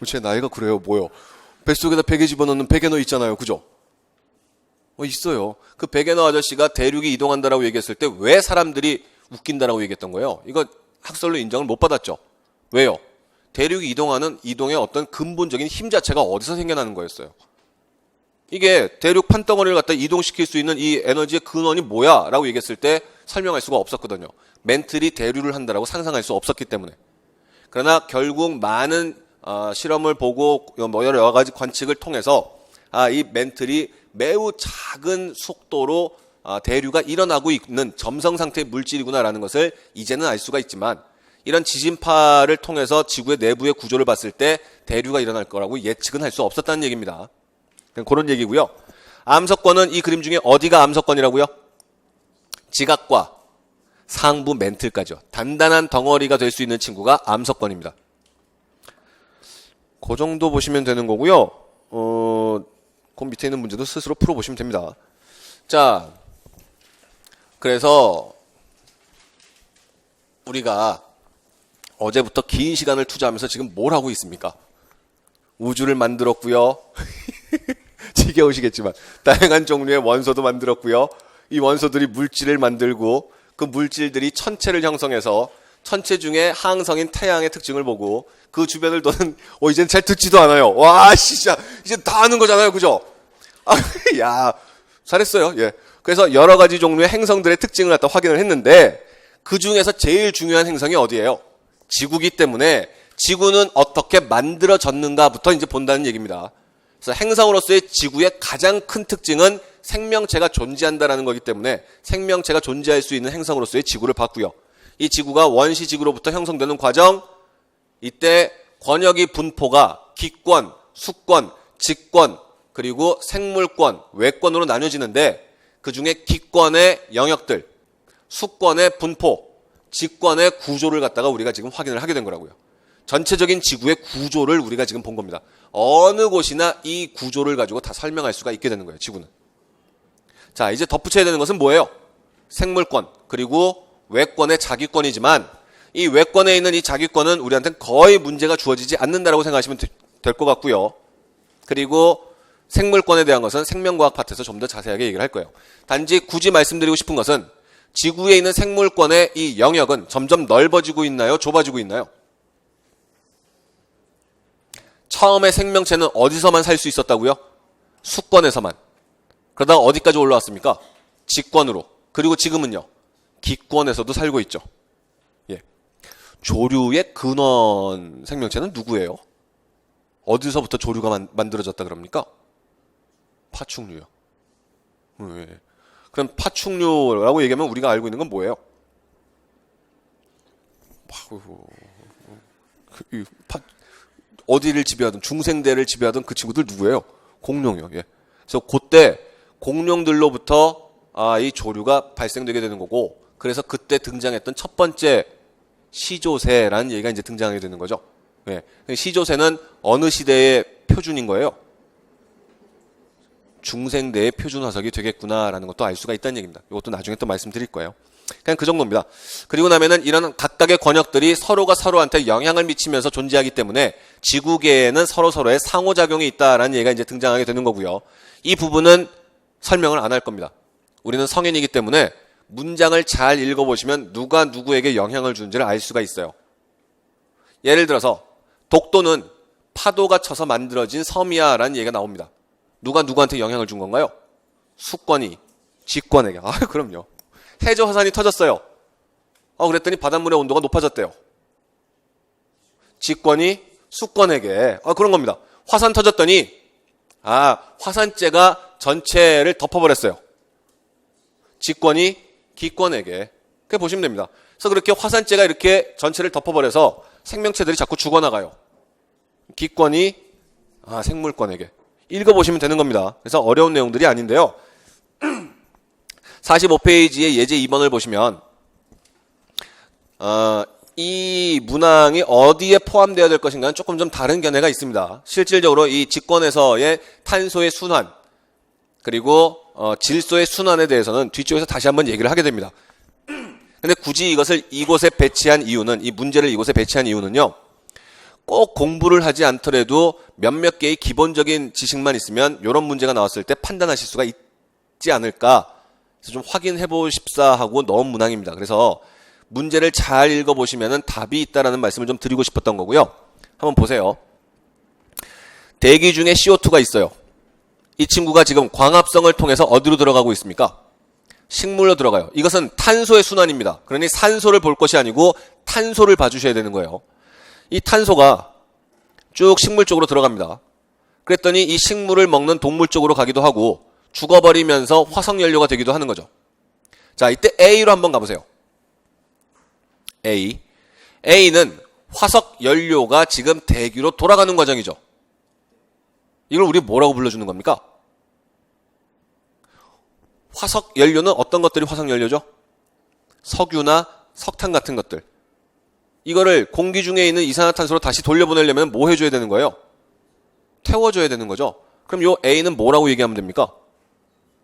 제 나이가 그래요. 뭐요? 뱃속에다 베개 집어넣는 베개 넣어 있잖아요. 그죠? 있어요. 그 베개 넣어 아저씨가 대륙이 이동한다라고 얘기했을 때 왜 사람들이 웃긴다라고 얘기했던 거예요? 이거 학설로 인정을 못 받았죠. 왜요? 대륙이 이동하는 이동의 어떤 근본적인 힘 자체가 어디서 생겨나는 거였어요. 이게 대륙 판덩어리를 갖다 이동시킬 수 있는 이 에너지의 근원이 뭐야? 라고 얘기했을 때 설명할 수가 없었거든요. 멘틀이 대류를 한다라고 상상할 수 없었기 때문에. 그러나 결국 많은 실험을 보고 여러 가지 관측을 통해서 이 멘틀이 매우 작은 속도로 대류가 일어나고 있는 점성 상태의 물질이구나라는 것을 이제는 알 수가 있지만 이런 지진파를 통해서 지구의 내부의 구조를 봤을 때 대류가 일어날 거라고 예측은 할 수 없었다는 얘기입니다. 그런 얘기고요. 암석권은 이 그림 중에 어디가 암석권이라고요? 지각과 상부 멘틀까지요. 단단한 덩어리가 될 수 있는 친구가 암석권입니다. 그 정도 보시면 되는 거고요. 그 밑에 있는 문제도 스스로 풀어보시면 됩니다. 자, 그래서 우리가 어제부터 긴 시간을 투자하면서 지금 뭘 하고 있습니까? 우주를 만들었고요. 지겨우시겠지만 다양한 종류의 원소도 만들었고요. 이 원소들이 물질을 만들고 그 물질들이 천체를 형성해서 천체 중에 항성인 태양의 특징을 보고 그 주변을 도는 이제는 잘 듣지도 않아요. 와, 진짜 이제 다 아는 거잖아요, 그죠? 야, 잘했어요. 예. 그래서 여러 가지 종류의 행성들의 특징을 갖다 확인을 했는데 그 중에서 제일 중요한 행성이 어디예요? 지구기 때문에 지구는 어떻게 만들어졌는가부터 이제 본다는 얘기입니다. 그래서 행성으로서의 지구의 가장 큰 특징은 생명체가 존재한다라는 거기 때문에 생명체가 존재할 수 있는 행성으로서의 지구를 봤고요. 이 지구가 원시 지구로부터 형성되는 과정, 이때 권역의 분포가 기권, 수권, 직권, 그리고 생물권, 외권으로 나뉘어지는데 그 중에 기권의 영역들, 수권의 분포, 직권의 구조를 갖다가 우리가 지금 확인을 하게 된 거라고요. 전체적인 지구의 구조를 우리가 지금 본 겁니다. 어느 곳이나 이 구조를 가지고 다 설명할 수가 있게 되는 거예요, 지구는. 자, 이제 덧붙여야 되는 것은 뭐예요? 생물권, 그리고 외권의 자기권이지만 이 외권에 있는 이 자기권은 우리한테는 거의 문제가 주어지지 않는다라고 생각하시면 될 것 같고요. 그리고 생물권에 대한 것은 생명과학 파트에서 좀 더 자세하게 얘기를 할 거예요. 단지 굳이 말씀드리고 싶은 것은 지구에 있는 생물권의 이 영역은 점점 넓어지고 있나요? 좁아지고 있나요? 처음에 생명체는 어디서만 살 수 있었다고요? 수권에서만. 그러다가 어디까지 올라왔습니까? 직권으로. 그리고 지금은요, 기권에서도 살고 있죠. 예. 조류의 근원 생명체는 누구예요? 어디서부터 조류가 만들어졌다 그럽니까? 파충류요. 예. 그럼 파충류라고 얘기하면 우리가 알고 있는 건 뭐예요? 어디를 지배하든 중생대를 지배하든 그 친구들 누구예요? 공룡이요. 예. 그래서 그때 공룡들로부터 이 조류가 발생되게 되는 거고, 그래서 그때 등장했던 첫 번째 시조새라는 얘기가 이제 등장하게 되는 거죠. 예. 시조새는 어느 시대의 표준인 거예요? 중생대의 표준 화석이 되겠구나라는 것도 알 수가 있다는 얘기입니다. 이것도 나중에 또 말씀드릴 거예요. 그냥 그 정도입니다. 그리고 나면은 이런 각각의 권역들이 서로가 서로한테 영향을 미치면서 존재하기 때문에 지구계에는 서로서로의 상호작용이 있다라는 얘기가 이제 등장하게 되는 거고요. 이 부분은 설명을 안 할 겁니다. 우리는 성인이기 때문에 문장을 잘 읽어보시면 누가 누구에게 영향을 주는지를 알 수가 있어요. 예를 들어서 독도는 파도가 쳐서 만들어진 섬이야라는 얘기가 나옵니다. 누가 누구한테 영향을 준 건가요? 수권이 직권에게. 그럼요. 해저 화산이 터졌어요. 그랬더니 바닷물의 온도가 높아졌대요. 직권이 수권에게. 그런 겁니다. 화산 터졌더니 화산재가 전체를 덮어버렸어요. 직권이 기권에게. 그렇게 보시면 됩니다. 그래서 그렇게 화산재가 이렇게 전체를 덮어버려서 생명체들이 자꾸 죽어나가요. 기권이 생물권에게. 읽어보시면 되는 겁니다. 그래서 어려운 내용들이 아닌데요. 45페이지의 예제 2번을 보시면 이 문항이 어디에 포함되어야 될 것인가는 조금 좀 다른 견해가 있습니다. 실질적으로 이 직권에서의 탄소의 순환, 그리고 질소의 순환에 대해서는 뒤쪽에서 다시 한번 얘기를 하게 됩니다. 근데 굳이 이것을 이곳에 배치한 이유는, 이 문제를 이곳에 배치한 이유는요, 꼭 공부를 하지 않더라도 몇몇 개의 기본적인 지식만 있으면 이런 문제가 나왔을 때 판단하실 수가 있지 않을까, 그래서 좀 확인해 보십사 하고 넣은 문항입니다. 그래서 문제를 잘 읽어보시면 답이 있다라는 말씀을 좀 드리고 싶었던 거고요. 한번 보세요. 대기 중에 CO2가 있어요. 이 친구가 지금 광합성을 통해서 어디로 들어가고 있습니까? 식물로 들어가요. 이것은 탄소의 순환입니다. 그러니 산소를 볼 것이 아니고 탄소를 봐주셔야 되는 거예요. 이 탄소가 쭉 식물 쪽으로 들어갑니다. 그랬더니 이 식물을 먹는 동물 쪽으로 가기도 하고 죽어버리면서 화석연료가 되기도 하는 거죠. 자, 이때 A로 한번 가보세요. A는 화석연료가 지금 대기로 돌아가는 과정이죠. 이걸 우리 뭐라고 불러주는 겁니까? 화석 연료는 어떤 것들이 화석 연료죠? 석유나 석탄 같은 것들. 이거를 공기 중에 있는 이산화탄소로 다시 돌려보내려면 뭐 해줘야 되는 거예요? 태워줘야 되는 거죠. 그럼 요 A는 뭐라고 얘기하면 됩니까?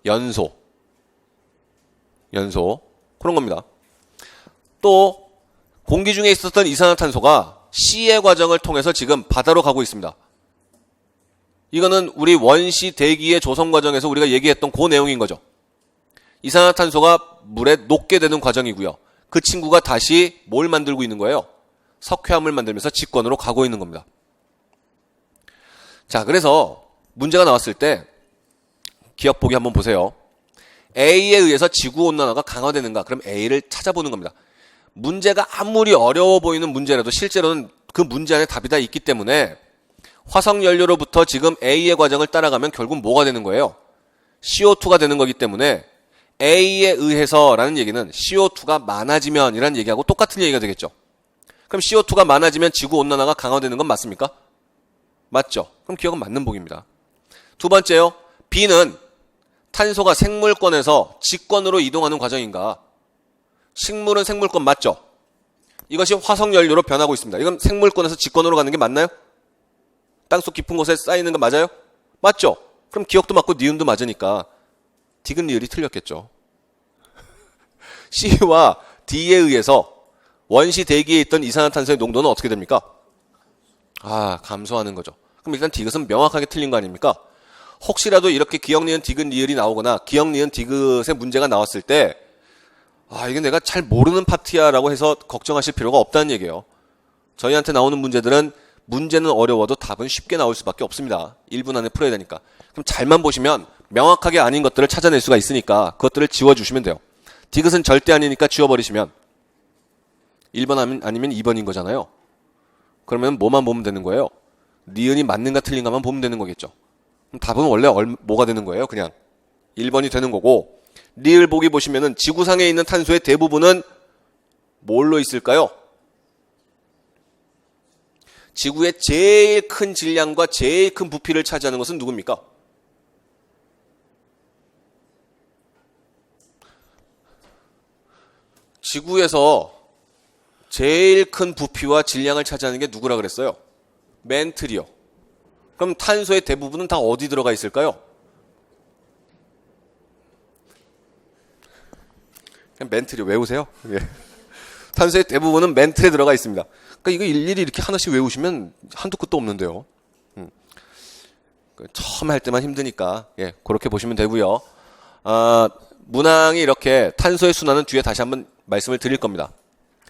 연소. 그런 겁니다. 또 공기 중에 있었던 이산화탄소가 C의 과정을 통해서 지금 바다로 가고 있습니다. 이거는 우리 원시 대기의 조성 과정에서 우리가 얘기했던 그 내용인 거죠. 이산화탄소가 물에 녹게 되는 과정이고요. 그 친구가 다시 뭘 만들고 있는 거예요? 석회암을 만들면서 직권으로 가고 있는 겁니다. 자, 그래서 문제가 나왔을 때 기억 보기 한번 보세요. A에 의해서 지구온난화가 강화되는가? 그럼 A를 찾아보는 겁니다. 문제가 아무리 어려워 보이는 문제라도 실제로는 그 문제 안에 답이 다 있기 때문에 화석연료로부터 지금 A의 과정을 따라가면 결국 뭐가 되는 거예요? CO2가 되는 거기 때문에 A에 의해서라는 얘기는 CO2가 많아지면 이라는 얘기하고 똑같은 얘기가 되겠죠. 그럼 CO2가 많아지면 지구온난화가 강화되는 건 맞습니까? 맞죠. 그럼 기억은 맞는 복입니다. 두 번째요. B는 탄소가 생물권에서 직권으로 이동하는 과정인가? 식물은 생물권 맞죠? 이것이 화석연료로 변하고 있습니다. 이건 생물권에서 직권으로 가는 게 맞나요? 땅속 깊은 곳에 쌓이는 거 맞아요? 맞죠? 그럼 기억도 맞고 니은도 맞으니까 디귿 리을이 틀렸겠죠. C와 D에 의해서 원시 대기에 있던 이산화탄소의 농도는 어떻게 됩니까? 감소하는 거죠. 그럼 일단 디귿은 명확하게 틀린 거 아닙니까? 혹시라도 이렇게 기억, 니은, 디귿, 리을이 나오거나 기억, 니은, 디귿의 문제가 나왔을 때 이게 내가 잘 모르는 파트야 라고 해서 걱정하실 필요가 없다는 얘기예요. 저희한테 나오는 문제들은 문제는 어려워도 답은 쉽게 나올 수밖에 없습니다. 1분 안에 풀어야 되니까. 그럼 잘만 보시면 명확하게 아닌 것들을 찾아낼 수가 있으니까 그것들을 지워주시면 돼요. 디귿은 절대 아니니까 지워버리시면 1번 아니면 2번인 거잖아요. 그러면 뭐만 보면 되는 거예요? 니은이 맞는가 틀린가만 보면 되는 거겠죠. 그럼 답은 원래 뭐가 되는 거예요? 그냥 1번이 되는 거고, 리을 보기 보시면은 지구상에 있는 탄소의 대부분은 뭘로 있을까요? 지구의 제일 큰 질량과 제일 큰 부피를 차지하는 것은 누굽니까? 지구에서 제일 큰 부피와 질량을 차지하는 게 누구라 그랬어요? 멘틀이요. 그럼 탄소의 대부분은 다 어디 들어가 있을까요? 그냥 멘틀이 외우세요. 예. 탄소의 대부분은 멘틀에 들어가 있습니다. 그러니까 이거 일일이 이렇게 하나씩 외우시면 한두 끝도 없는데요. 처음 할 때만 힘드니까 그렇게 보시면 되고요. 문항이 이렇게 탄소의 순환은 뒤에 다시 한번 말씀을 드릴 겁니다.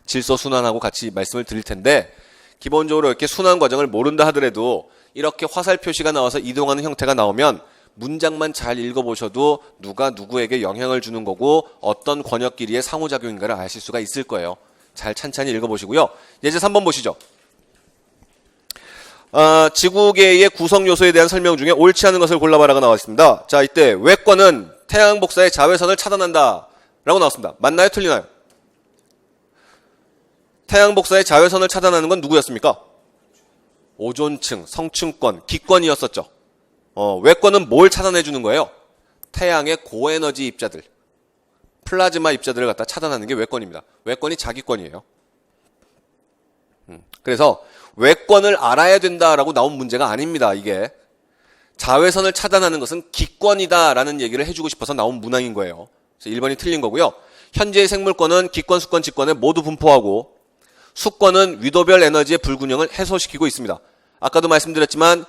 질소 순환하고 같이 말씀을 드릴 텐데, 기본적으로 이렇게 순환 과정을 모른다 하더라도 이렇게 화살 표시가 나와서 이동하는 형태가 나오면 문장만 잘 읽어보셔도 누가 누구에게 영향을 주는 거고 어떤 권역끼리의 상호작용인가를 아실 수가 있을 거예요. 잘 찬찬히 읽어보시고요. 예제 3번 보시죠. 지구계의 구성 요소에 대한 설명 중에 옳지 않은 것을 골라봐라가 나와 있습니다. 자, 이때 외권은 태양 복사의 자외선을 차단한다 라고 나왔습니다. 맞나요? 틀리나요? 태양 복사의 자외선을 차단하는 건 누구였습니까? 오존층, 성층권, 기권이었었죠. 외권은 뭘 차단해 주는 거예요? 태양의 고에너지 입자들, 플라즈마 입자들을 갖다 차단하는 게 외권입니다. 외권이 자기권이에요. 그래서 외권을 알아야 된다라고 나온 문제가 아닙니다. 이게 자외선을 차단하는 것은 기권이다라는 얘기를 해주고 싶어서 나온 문항인 거예요. 그래서 1번이 틀린 거고요. 현재의 생물권은 기권, 수권, 직권에 모두 분포하고, 수권은 위도별 에너지의 불균형을 해소시키고 있습니다. 아까도 말씀드렸지만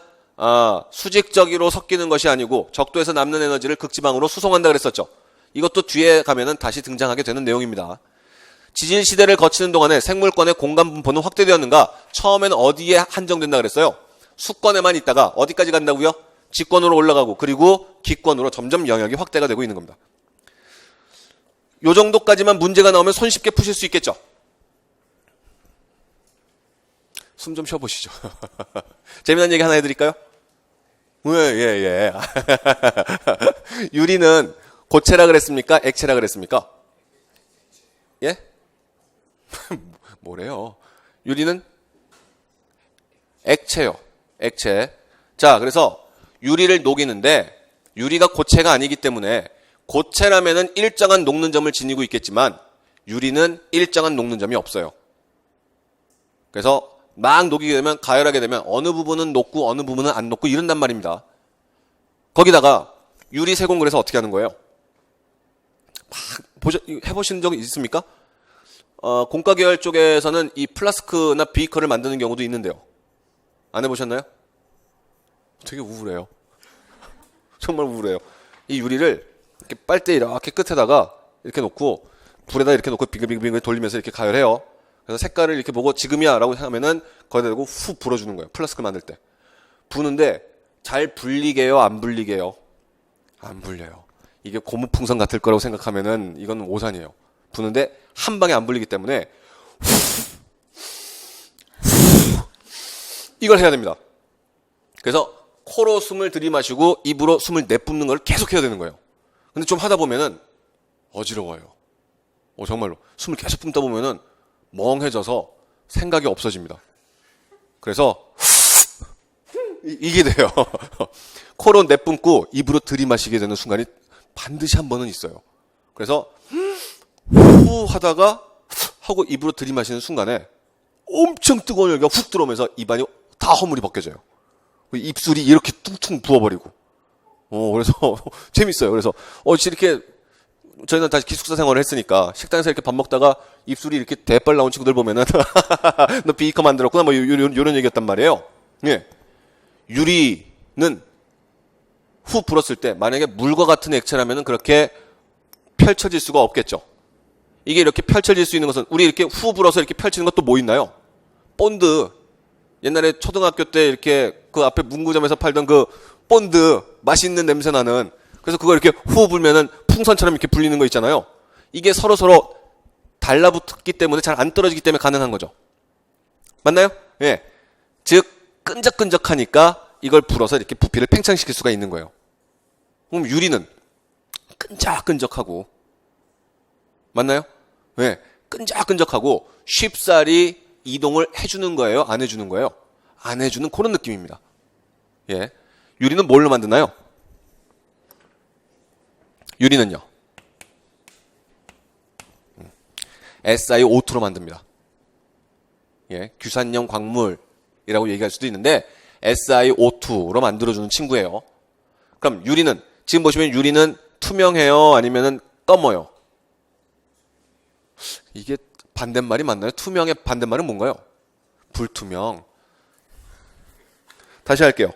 수직적으로 섞이는 것이 아니고 적도에서 남는 에너지를 극지방으로 수송한다 그랬었죠. 이것도 뒤에 가면은 다시 등장하게 되는 내용입니다. 지질 시대를 거치는 동안에 생물권의 공간 분포는 확대되었는가? 처음에는 어디에 한정된다 그랬어요? 수권에만 있다가 어디까지 간다고요? 직권으로 올라가고, 그리고 기권으로 점점 영역이 확대가 되고 있는 겁니다. 요 정도까지만 문제가 나오면 손쉽게 푸실 수 있겠죠? 숨 좀 쉬어보시죠. 재미난 얘기 하나 해드릴까요? 예. 유리는 고체라 그랬습니까? 액체라 그랬습니까? 예? 뭐래요? 유리는 액체요. 액체. 자, 그래서 유리를 녹이는데 유리가 고체가 아니기 때문에 고체라면은 일정한 녹는 점을 지니고 있겠지만 유리는 일정한 녹는 점이 없어요. 그래서 막 녹이게 되면 가열하게 되면 어느 부분은 녹고 어느 부분은 안 녹고 이런단 말입니다. 거기다가 유리 세공 그래서 어떻게 하는 거예요? 해보신 적 있습니까? 공과 계열 쪽에서는 이 플라스크나 비커를 만드는 경우도 있는데요. 안 해보셨나요? 되게 우울해요. 정말 우울해요. 이 유리를 이렇게 빨대 이렇게 끝에다가 이렇게 놓고 불에다 이렇게 놓고 빙글빙글 돌리면서 이렇게 가열해요. 그래서 색깔을 이렇게 보고 지금이야 라고 하면은 거기다 대고 후 불어주는 거예요. 플라스크 만들 때. 부는데 잘 불리게 해요? 안 불리게 해요? 안 불려요. 이게 고무풍선 같을 거라고 생각하면은 이건 오산이에요. 부는데 한 방에 안 불리기 때문에 이걸 해야 됩니다. 그래서 코로 숨을 들이마시고 입으로 숨을 내뿜는 걸 계속 해야 되는 거예요. 근데 좀 하다 보면은 어지러워요. 정말로 숨을 계속 뿜다 보면은 멍해져서 생각이 없어집니다. 그래서 이게 돼요. 코로 내뿜고 입으로 들이마시게 되는 순간이 반드시 한 번은 있어요. 그래서 후 하다가 하고 입으로 들이마시는 순간에 엄청 뜨거운 열기가 훅 들어오면서 입안이 다 허물이 벗겨져요. 입술이 이렇게 퉁퉁 부어버리고. 그래서 재밌어요. 그래서 이렇게 저희는 다시 기숙사 생활을 했으니까 식당에서 이렇게 밥 먹다가 입술이 이렇게 대빨 나온 친구들 보면은 너 비커 만들었구나 뭐 요런 얘기였단 말이에요. 예. 유리는 후 불었을 때 만약에 물과 같은 액체라면은 그렇게 펼쳐질 수가 없겠죠. 이게 이렇게 펼쳐질 수 있는 것은 우리 이렇게 후 불어서 이렇게 펼치는 것도 뭐 있나요? 본드. 옛날에 초등학교 때 이렇게 그 앞에 문구점에서 팔던 그 본드 맛있는 냄새 나는 그래서 그거 이렇게 후 불면은 풍선처럼 이렇게 불리는 거 있잖아요. 이게 서로 달라붙기 때문에 잘 안 떨어지기 때문에 가능한 거죠. 맞나요? 예. 즉 끈적끈적하니까 이걸 불어서 이렇게 부피를 팽창시킬 수가 있는 거예요. 그럼 유리는 끈적끈적하고 맞나요? 예. 끈적끈적하고 쉽사리 이동을 해주는 거예요? 안 해주는 거예요? 안 해주는 그런 느낌입니다. 예. 유리는 뭘로 만드나요? 유리는요. SiO2로 만듭니다. 예. 규산염 광물이라고 얘기할 수도 있는데 SiO2로 만들어주는 친구예요. 그럼 유리는 지금 보시면 유리는 투명해요? 아니면은 검어요? 이게 반대말이 맞나요? 투명의 반대말은 뭔가요? 불투명. 다시 할게요.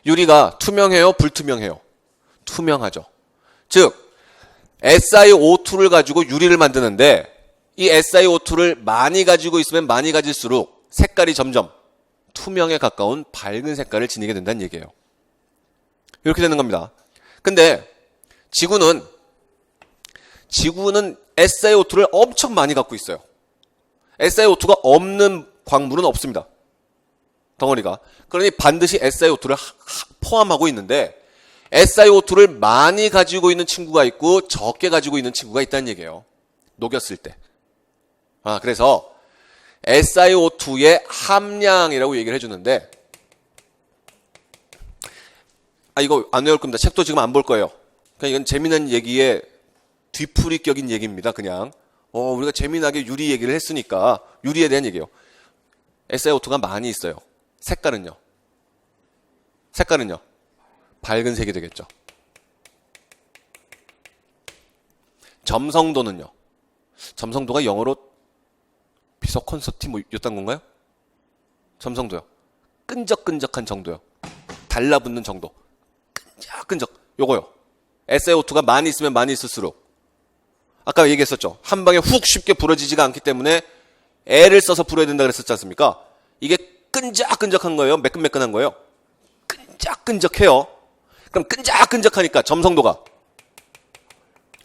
유리가 투명해요? 불투명해요? 투명하죠. 즉 SiO2를 가지고 유리를 만드는데 이 SiO2를 많이 가지고 있으면 많이 가질수록 색깔이 점점 투명에 가까운 밝은 색깔을 지니게 된다는 얘기예요. 이렇게 되는 겁니다. 근데 지구는 SiO2를 엄청 많이 갖고 있어요. SiO2가 없는 광물은 없습니다. 덩어리가. 그러니 반드시 SiO2를 포함하고 있는데 SiO2를 많이 가지고 있는 친구가 있고 적게 가지고 있는 친구가 있다는 얘기예요. 녹였을 때. 그래서 SiO2의 함량이라고 얘기를 해주는데 이거 안 외울 겁니다. 책도 지금 안 볼 거예요. 그냥 이건 재미난 얘기에 뒤풀이격인 얘기입니다. 그냥 우리가 재미나게 유리 얘기를 했으니까 유리에 대한 얘기예요. SiO2가 많이 있어요. 색깔은요? 밝은 색이 되겠죠. 점성도는요? 점성도가 영어로 비서콘서티 였단 건가요? 점성도요. 끈적끈적한 정도요. 달라붙는 정도. 끈적끈적. 요거요. SiO2가 많이 있으면 많이 있을수록 아까 얘기했었죠. 한 방에 훅 쉽게 부러지지가 않기 때문에 애를 써서 불어야 된다 그랬었지 않습니까? 이게 끈적끈적한 거예요? 매끈매끈한 거예요? 끈적끈적해요. 그럼 끈적끈적하니까 점성도가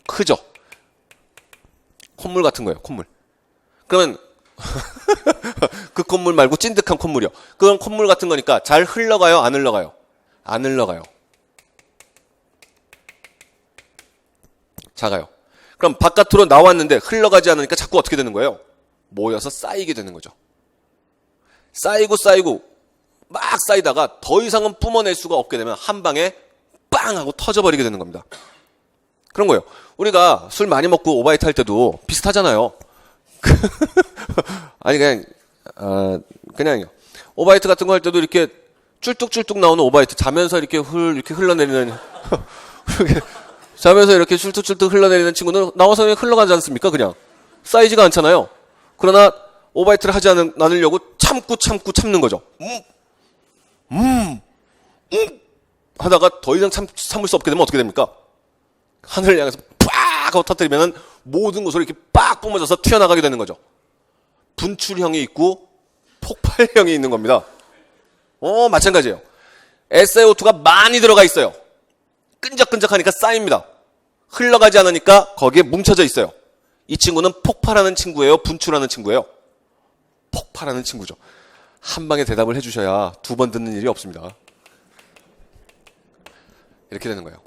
크죠? 콧물 같은 거예요. 콧물. 그러면 그 콧물 말고 찐득한 콧물이요. 그건 콧물 같은 거니까 잘 흘러가요? 안 흘러가요? 안 흘러가요. 작아요. 그럼 바깥으로 나왔는데 흘러가지 않으니까 자꾸 어떻게 되는 거예요? 모여서 쌓이게 되는 거죠. 쌓이고 막 쌓이다가 더 이상은 뿜어낼 수가 없게 되면 한 방에 빵 하고 터져버리게 되는 겁니다. 그런 거예요. 우리가 술 많이 먹고 오바이트 할 때도 비슷하잖아요. 아니 그냥 오바이트 같은 거 할 때도 이렇게 쫄뚝쫄뚝 나오는 오바이트, 자면서 이렇게 흘러내리는 자면서 이렇게 쫄뚝쫄뚝 흘러내리는 친구는 나와서 그냥 흘러가지 않습니까? 그냥 쌓이지가 않잖아요. 그러나 오바이트를 하지 않으려고 참는 거죠. 하다가 더 이상 참을 수 없게 되면 어떻게 됩니까? 하늘을 향해서 팍 하고 터뜨리면 모든 곳으로 이렇게 빡 뿜어져서 튀어나가게 되는 거죠. 분출형이 있고 폭발형이 있는 겁니다. 마찬가지예요. SiO2가 많이 들어가 있어요. 끈적끈적하니까 쌓입니다. 흘러가지 않으니까 거기에 뭉쳐져 있어요. 이 친구는 폭발하는 친구예요? 분출하는 친구예요? 폭발하는 친구죠. 한 방에 대답을 해주셔야 두 번 듣는 일이 없습니다. 이렇게 되는 거예요.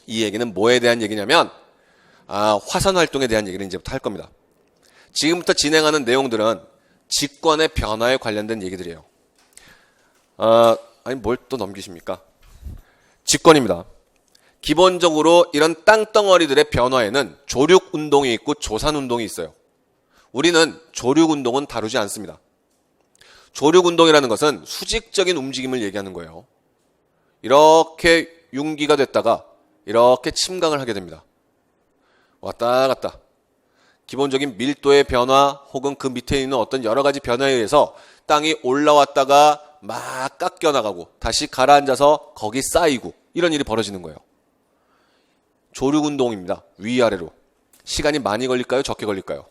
이 얘기는 뭐에 대한 얘기냐면 화산 활동에 대한 얘기를 이제부터 할 겁니다. 지금부터 진행하는 내용들은 직권의 변화에 관련된 얘기들이에요. 아니 뭘 또 넘기십니까? 직권입니다. 기본적으로 이런 땅덩어리들의 변화에는 조륙운동이 있고 조산운동이 있어요. 우리는 조륙운동은 다루지 않습니다. 조륙운동이라는 것은 수직적인 움직임을 얘기하는 거예요. 이렇게 융기가 됐다가 이렇게 침강을 하게 됩니다. 왔다 갔다. 기본적인 밀도의 변화 혹은 그 밑에 있는 어떤 여러 가지 변화에 의해서 땅이 올라왔다가 막 깎여나가고 다시 가라앉아서 거기 쌓이고 이런 일이 벌어지는 거예요. 조륙운동입니다. 위아래로. 시간이 많이 걸릴까요? 적게 걸릴까요?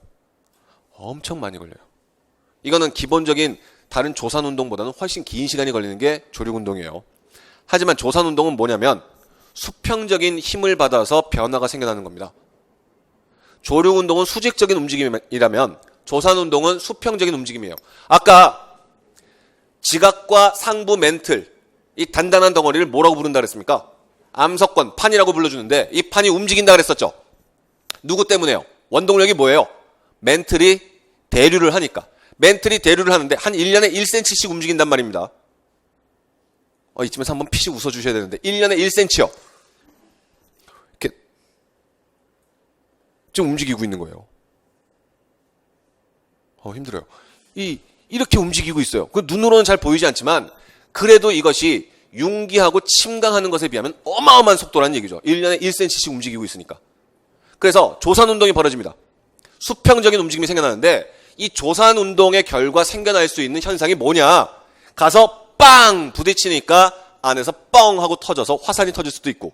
엄청 많이 걸려요. 이거는 기본적인 다른 조산운동보다는 훨씬 긴 시간이 걸리는 게 조륙운동이에요. 하지만 조산운동은 뭐냐면 수평적인 힘을 받아서 변화가 생겨나는 겁니다. 조륙운동은 수직적인 움직임이라면 조산운동은 수평적인 움직임이에요. 아까 지각과 상부 멘틀, 이 단단한 덩어리를 뭐라고 부른다 그랬습니까? 암석권, 판이라고 불러주는데 이 판이 움직인다 그랬었죠. 누구 때문에요? 원동력이 뭐예요? 멘틀이 대류를 하니까. 멘틀이 대류를 하는데 한 1년에 1cm씩 움직인단 말입니다. 이쯤에서 한번 피식 웃어주셔야 되는데 1년에 1cm요. 이렇게 지금 움직이고 있는 거예요. 힘들어요. 이렇게 움직이고 있어요. 그 눈으로는 잘 보이지 않지만 그래도 이것이 융기하고 침강하는 것에 비하면 어마어마한 속도라는 얘기죠. 1년에 1cm씩 움직이고 있으니까. 그래서 조산운동이 벌어집니다. 수평적인 움직임이 생겨나는데 이 조산운동의 결과 생겨날 수 있는 현상이 뭐냐? 가서 빵 부딪히니까 안에서 뻥 하고 터져서 화산이 터질 수도 있고,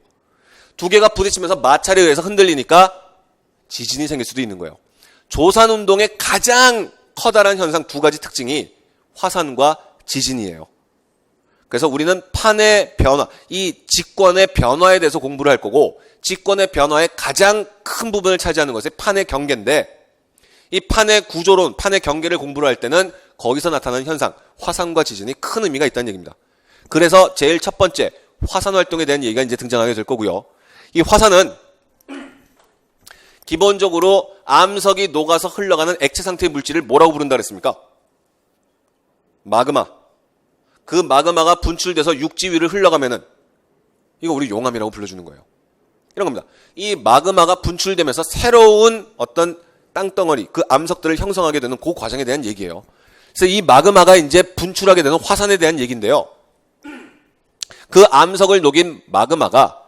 두 개가 부딪히면서 마찰에 의해서 흔들리니까 지진이 생길 수도 있는 거예요. 조산운동의 가장 커다란 현상 두 가지 특징이 화산과 지진이에요. 그래서 우리는 판의 변화, 이 직권의 변화에 대해서 공부를 할 거고, 직권의 변화의 가장 큰 부분을 차지하는 것이 판의 경계인데, 이 판의 구조론, 판의 경계를 공부를 할 때는 거기서 나타나는 현상, 화산과 지진이 큰 의미가 있다는 얘기입니다. 그래서 제일 첫 번째 화산 활동에 대한 얘기가 이제 등장하게 될 거고요. 이 화산은 기본적으로 암석이 녹아서 흘러가는 액체 상태의 물질을 뭐라고 부른다 그랬습니까? 마그마. 그 마그마가 분출돼서 육지 위를 흘러가면은 이거 우리 용암이라고 불러주는 거예요. 이런 겁니다. 이 마그마가 분출되면서 새로운 어떤 땅덩어리, 그 암석들을 형성하게 되는 그 과정에 대한 얘기예요. 그래서 이 마그마가 이제 분출하게 되는 화산에 대한 얘기인데요. 그 암석을 녹인 마그마가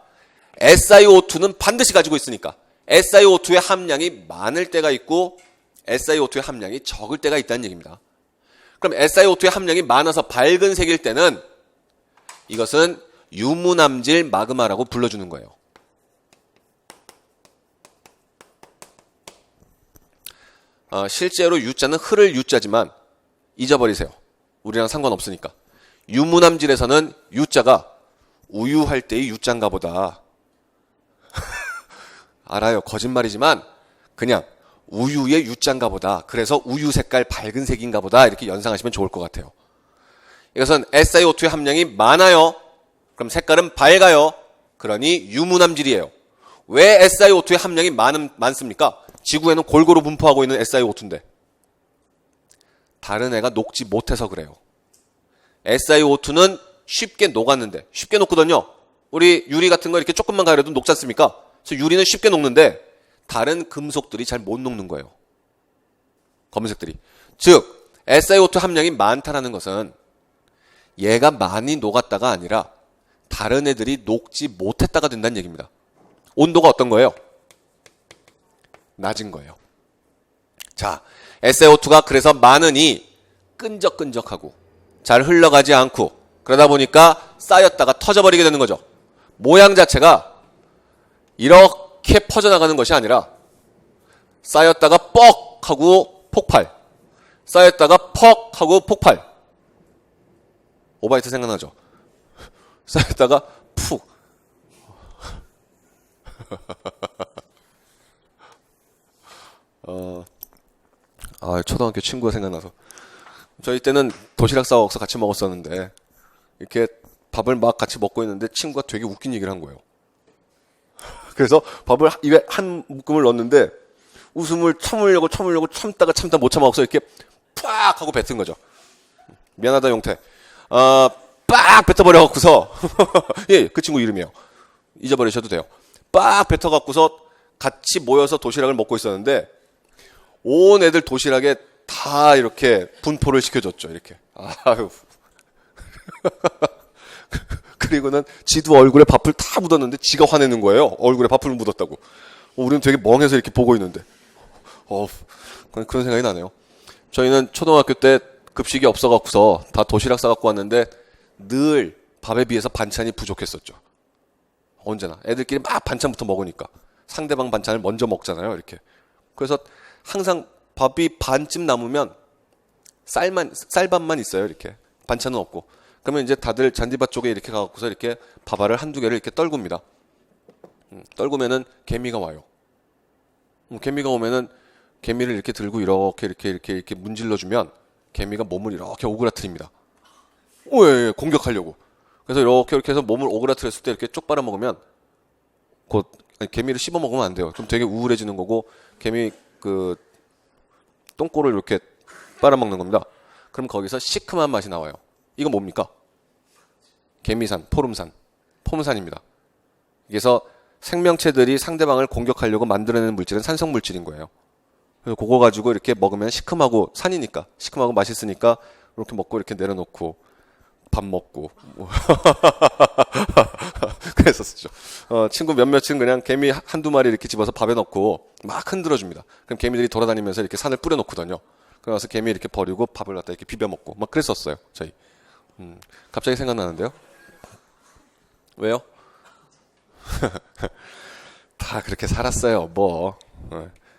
SiO2는 반드시 가지고 있으니까 SiO2의 함량이 많을 때가 있고 SiO2의 함량이 적을 때가 있다는 얘기입니다. 그럼 SiO2의 함량이 많아서 밝은 색일 때는 이것은 유무남질 마그마라고 불러주는 거예요. 실제로 U자는 흐를 U자지만 잊어버리세요. 우리랑 상관없으니까. 유무남질에서는 U자가 우유할 때의 U자인가 보다. 알아요. 거짓말이지만 그냥 우유의 U자인가 보다. 그래서 우유 색깔 밝은 색인가 보다. 이렇게 연상하시면 좋을 것 같아요. 이것은 SiO2의 함량이 많아요. 그럼 색깔은 밝아요. 그러니 유무남질이에요. 왜 SiO2의 함량이 많습니까? 지구에는 골고루 분포하고 있는 SiO2인데 다른 애가 녹지 못해서 그래요. SiO2는 쉽게 녹았는데, 쉽게 녹거든요. 우리 유리 같은 거 이렇게 조금만 가려도 녹지 않습니까? 그래서 유리는 쉽게 녹는데 다른 금속들이 잘 못 녹는 거예요. 검은색들이. 즉 SiO2 함량이 많다라는 것은 얘가 많이 녹았다가 아니라 다른 애들이 녹지 못했다가 된다는 얘기입니다. 온도가 어떤 거예요? 낮은 거예요. 자, SiO2가 그래서 많으니 끈적끈적하고 잘 흘러가지 않고 그러다 보니까 쌓였다가 터져버리게 되는 거죠. 모양 자체가 이렇게 퍼져나가는 것이 아니라 쌓였다가 뻑 하고 폭발, 쌓였다가 퍽 하고 폭발. 오바이트 생각나죠? 쌓였다가 푹. 초등학교 친구가 생각나서. 저희 때는 도시락 싸워서 같이 먹었었는데 이렇게 밥을 막 같이 먹고 있는데 친구가 되게 웃긴 얘기를 한 거예요. 그래서 밥을 입에 한 묶음을 넣었는데 웃음을 참으려고 참다가 못 참아서 이렇게 팍 하고 뱉은 거죠. 미안하다 용태. 빡 뱉어버려갖고서 예, 그 친구 이름이에요. 잊어버리셔도 돼요. 빡 뱉어갖고서 같이 모여서 도시락을 먹고 있었는데 온 애들 도시락에 다 이렇게 분포를 시켜줬죠. 이렇게. 아유. 그리고는 지도 얼굴에 밥을 다 묻었는데 지가 화내는 거예요. 얼굴에 밥을 묻었다고. 우리는 되게 멍해서 이렇게 보고 있는데. 그런 생각이 나네요. 저희는 초등학교 때 급식이 없어갖고서 다 도시락 싸갖고 왔는데 늘 밥에 비해서 반찬이 부족했었죠. 언제나. 애들끼리 막 반찬부터 먹으니까. 상대방 반찬을 먼저 먹잖아요. 이렇게. 그래서 항상 밥이 반쯤 남으면 쌀밥만 있어요. 이렇게. 반찬은 없고. 그러면 이제 다들 잔디밭 쪽에 이렇게 가갖고서 이렇게 밥알을 한두 개를 이렇게 떨굽니다. 떨구면은 개미가 와요. 개미가 오면은 개미를 이렇게 들고 이렇게 문질러주면 개미가 몸을 이렇게 오그라뜨립니다. 예, 공격하려고. 그래서 이렇게 해서 몸을 오그라뜨렸을 때 이렇게 쪽 빨아먹으면 개미를 씹어 먹으면 안 돼요. 그럼 되게 우울해지는 거고 개미 그 똥꼬를 이렇게 빨아먹는 겁니다. 그럼 거기서 시큼한 맛이 나와요. 이건 뭡니까? 개미산, 포름산입니다. 그래서 생명체들이 상대방을 공격하려고 만들어내는 물질은 산성 물질인 거예요. 그래서 그거 가지고 이렇게 먹으면 시큼하고 산이니까 시큼하고 맛있으니까 이렇게 먹고 이렇게 내려놓고 밥 먹고 그랬었죠. 친구 몇몇은 그냥 개미 한두 마리 이렇게 집어서 밥에 넣고 막 흔들어줍니다. 그럼 개미들이 돌아다니면서 이렇게 산을 뿌려놓거든요. 그래서 개미 이렇게 버리고 밥을 갖다 이렇게 비벼 먹고 막 그랬었어요. 저희. 갑자기 생각나는데요. 왜요? 다 그렇게 살았어요. 뭐.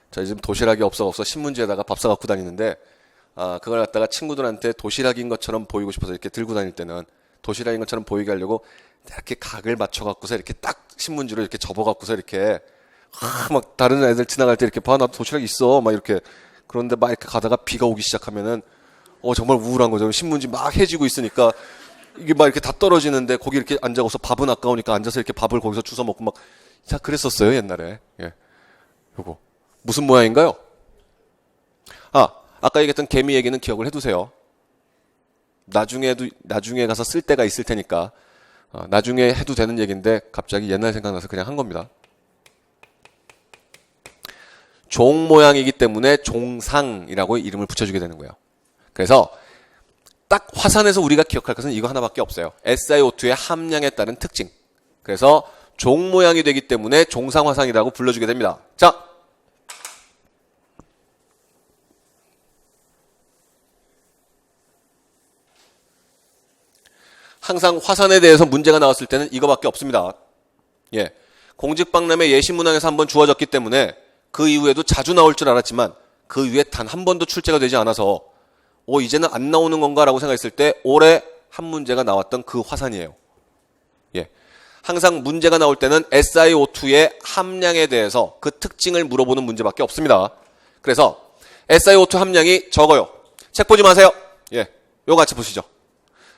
저희 지금 도시락이 없어 신문지에다가 밥 싸갖고 다니는데 그걸 갖다가 친구들한테 도시락인 것처럼 보이고 싶어서 이렇게 들고 다닐 때는 도시락인 것처럼 보이게 하려고 이렇게 각을 맞춰갖고서 이렇게 딱 신문지로 이렇게 접어갖고서 이렇게 막 다른 애들 지나갈 때 이렇게 봐, 나 도시락 있어 막 이렇게. 그런데 막 이렇게 가다가 비가 오기 시작하면은 정말 우울한 거죠. 신문지 막 해지고 있으니까 이게 막 이렇게 다 떨어지는데 거기 이렇게 앉아서 밥은 아까우니까 앉아서 이렇게 밥을 거기서 주워 먹고 막 그랬었어요 옛날에. 예. 요거 무슨 모양인가요? 아까 얘기했던 개미 얘기는 기억을 해두세요. 나중에 가서 쓸 때가 있을 테니까 나중에 해도 되는 얘기인데 갑자기 옛날 생각나서 그냥 한 겁니다. 종 모양이기 때문에 종상이라고 이름을 붙여주게 되는 거예요. 그래서 딱 화산에서 우리가 기억할 것은 이거 하나밖에 없어요. SiO2의 함량에 따른 특징. 그래서 종 모양이 되기 때문에 종상화산이라고 불러주게 됩니다. 자, 항상 화산에 대해서 문제가 나왔을 때는 이거밖에 없습니다. 예, 공직박람회 예시문항에서 한번 주어졌기 때문에 그 이후에도 자주 나올 줄 알았지만 그 이후에 단 한 번도 출제가 되지 않아서 이제는 안 나오는 건가라고 생각했을 때 올해 한 문제가 나왔던 그 화산이에요. 예, 항상 문제가 나올 때는 SiO2의 함량에 대해서 그 특징을 물어보는 문제밖에 없습니다. 그래서 SiO2 함량이 적어요. 책 보지 마세요. 예, 요거 같이 보시죠.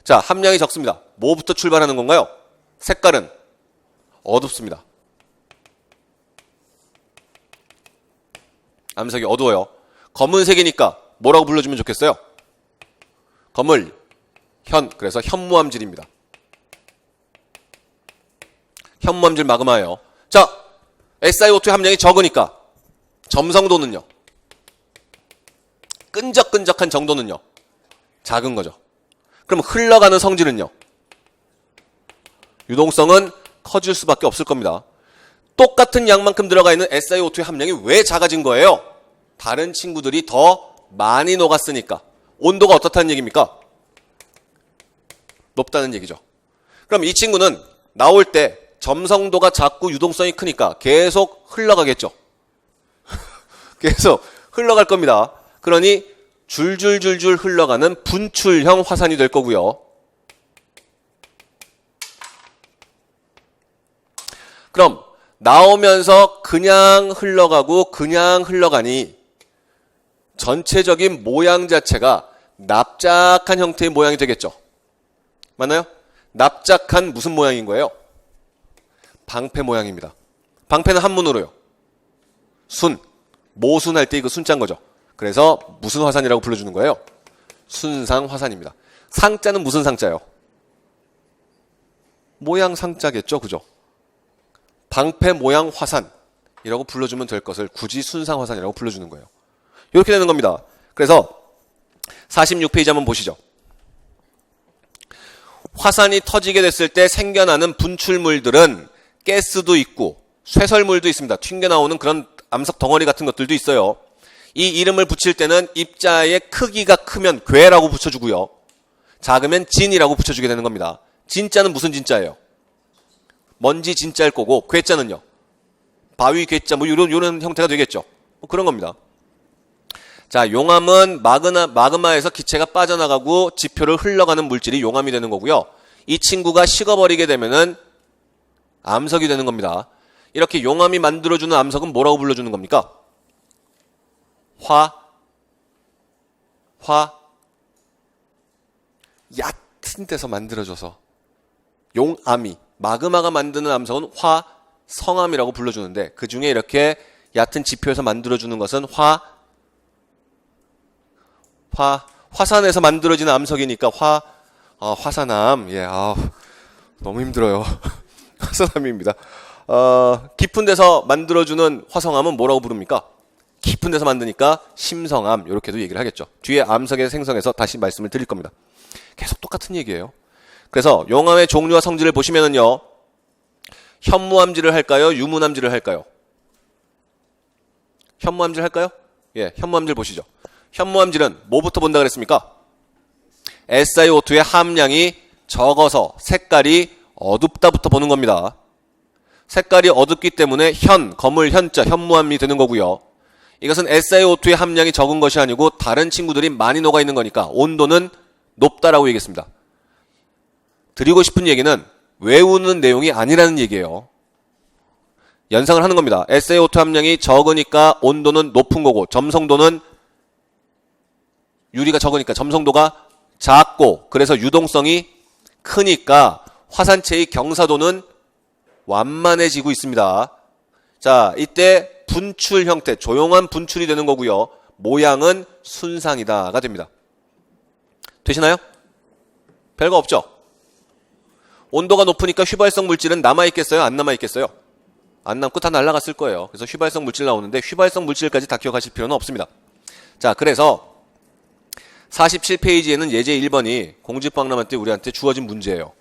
자, 함량이 적습니다. 뭐부터 출발하는 건가요? 색깔은 어둡습니다. 암색이 어두워요. 검은색이니까 뭐라고 불러주면 좋겠어요? 검을 그래서 현무암질입니다. 현무암질 마그마예요. 자, SiO2의 함량이 적으니까 점성도는요, 끈적끈적한 정도는요, 작은 거죠. 그럼 흘러가는 성질은요, 유동성은 커질 수밖에 없을 겁니다. 똑같은 양만큼 들어가 있는 SiO2의 함량이 왜 작아진 거예요? 다른 친구들이 더 많이 녹았으니까. 온도가 어떻다는 얘기입니까? 높다는 얘기죠. 그럼 이 친구는 나올 때 점성도가 작고 유동성이 크니까 계속 흘러가겠죠. 계속 흘러갈 겁니다. 그러니 줄줄줄줄 흘러가는 분출형 화산이 될 거고요. 그럼 나오면서 그냥 흘러가고 그냥 흘러가니 전체적인 모양 자체가 납작한 형태의 모양이 되겠죠. 맞나요? 납작한 무슨 모양인 거예요? 방패 모양입니다. 방패는 한문으로요. 순, 모순할 때 이거 순자인 거죠. 그래서 무슨 화산이라고 불러주는 거예요? 순상 화산입니다. 상자는 무슨 상자예요? 모양 상자겠죠, 그죠? 방패 모양 화산이라고 불러주면 될 것을 굳이 순상 화산이라고 불러주는 거예요. 이렇게 되는 겁니다. 그래서 46페이지 한번 보시죠. 화산이 터지게 됐을 때 생겨나는 분출물들은 가스도 있고 쇠설물도 있습니다. 튕겨나오는 그런 암석 덩어리 같은 것들도 있어요. 이 이름을 붙일 때는 입자의 크기가 크면 괴라고 붙여주고요. 작으면 진이라고 붙여주게 되는 겁니다. 진자는 무슨 진자예요? 먼지 진자일 거고, 괴자는요? 바위 괴자, 뭐 이런 형태가 되겠죠. 뭐 그런 겁니다. 자, 용암은 마그마에서 기체가 빠져나가고 지표를 흘러가는 물질이 용암이 되는 거고요. 이 친구가 식어버리게 되면은 암석이 되는 겁니다. 이렇게 용암이 만들어주는 암석은 뭐라고 불러주는 겁니까? 얕은 데서 만들어져서 용암이, 마그마가 만드는 암석은 화성암이라고 불러주는데, 그 중에 이렇게 얕은 지표에서 만들어주는 것은 화산에서 만들어지는 암석이니까 화산암. 예, 너무 힘들어요. 화산암입니다. 깊은 데서 만들어주는 화성암은 뭐라고 부릅니까? 깊은 데서 만드니까 심성암, 이렇게도 얘기를 하겠죠. 뒤에 암석의 생성에서 다시 말씀을 드릴 겁니다. 계속 똑같은 얘기예요. 그래서 용암의 종류와 성질을 보시면은요, 현무암질을 할까요? 유문암질을 할까요? 현무암질 할까요? 예, 현무암질 보시죠. 현무암질은 뭐부터 본다 그랬습니까? SiO2의 함량이 적어서 색깔이 어둡다부터 보는 겁니다. 색깔이 어둡기 때문에 검을 현자, 현무암이 되는 거고요. 이것은 SiO2의 함량이 적은 것이 아니고 다른 친구들이 많이 녹아 있는 거니까 온도는 높다라고 얘기했습니다. 드리고 싶은 얘기는 외우는 내용이 아니라는 얘기예요. 연상을 하는 겁니다. SiO2 함량이 적으니까 온도는 높은 거고, 점성도는 유리가 적으니까 점성도가 작고, 그래서 유동성이 크니까 화산체의 경사도는 완만해지고 있습니다. 자, 이때 분출 형태, 조용한 분출이 되는 거고요. 모양은 순상이다가 됩니다. 되시나요? 별거 없죠? 온도가 높으니까 휘발성 물질은 남아있겠어요? 안 남아있겠어요? 안 남고 다 날아갔을 거예요. 그래서 휘발성 물질 나오는데 휘발성 물질까지 다 기억하실 필요는 없습니다. 자, 그래서 47페이지에는 예제 1번이 공직박람회 우리한테 주어진 문제예요.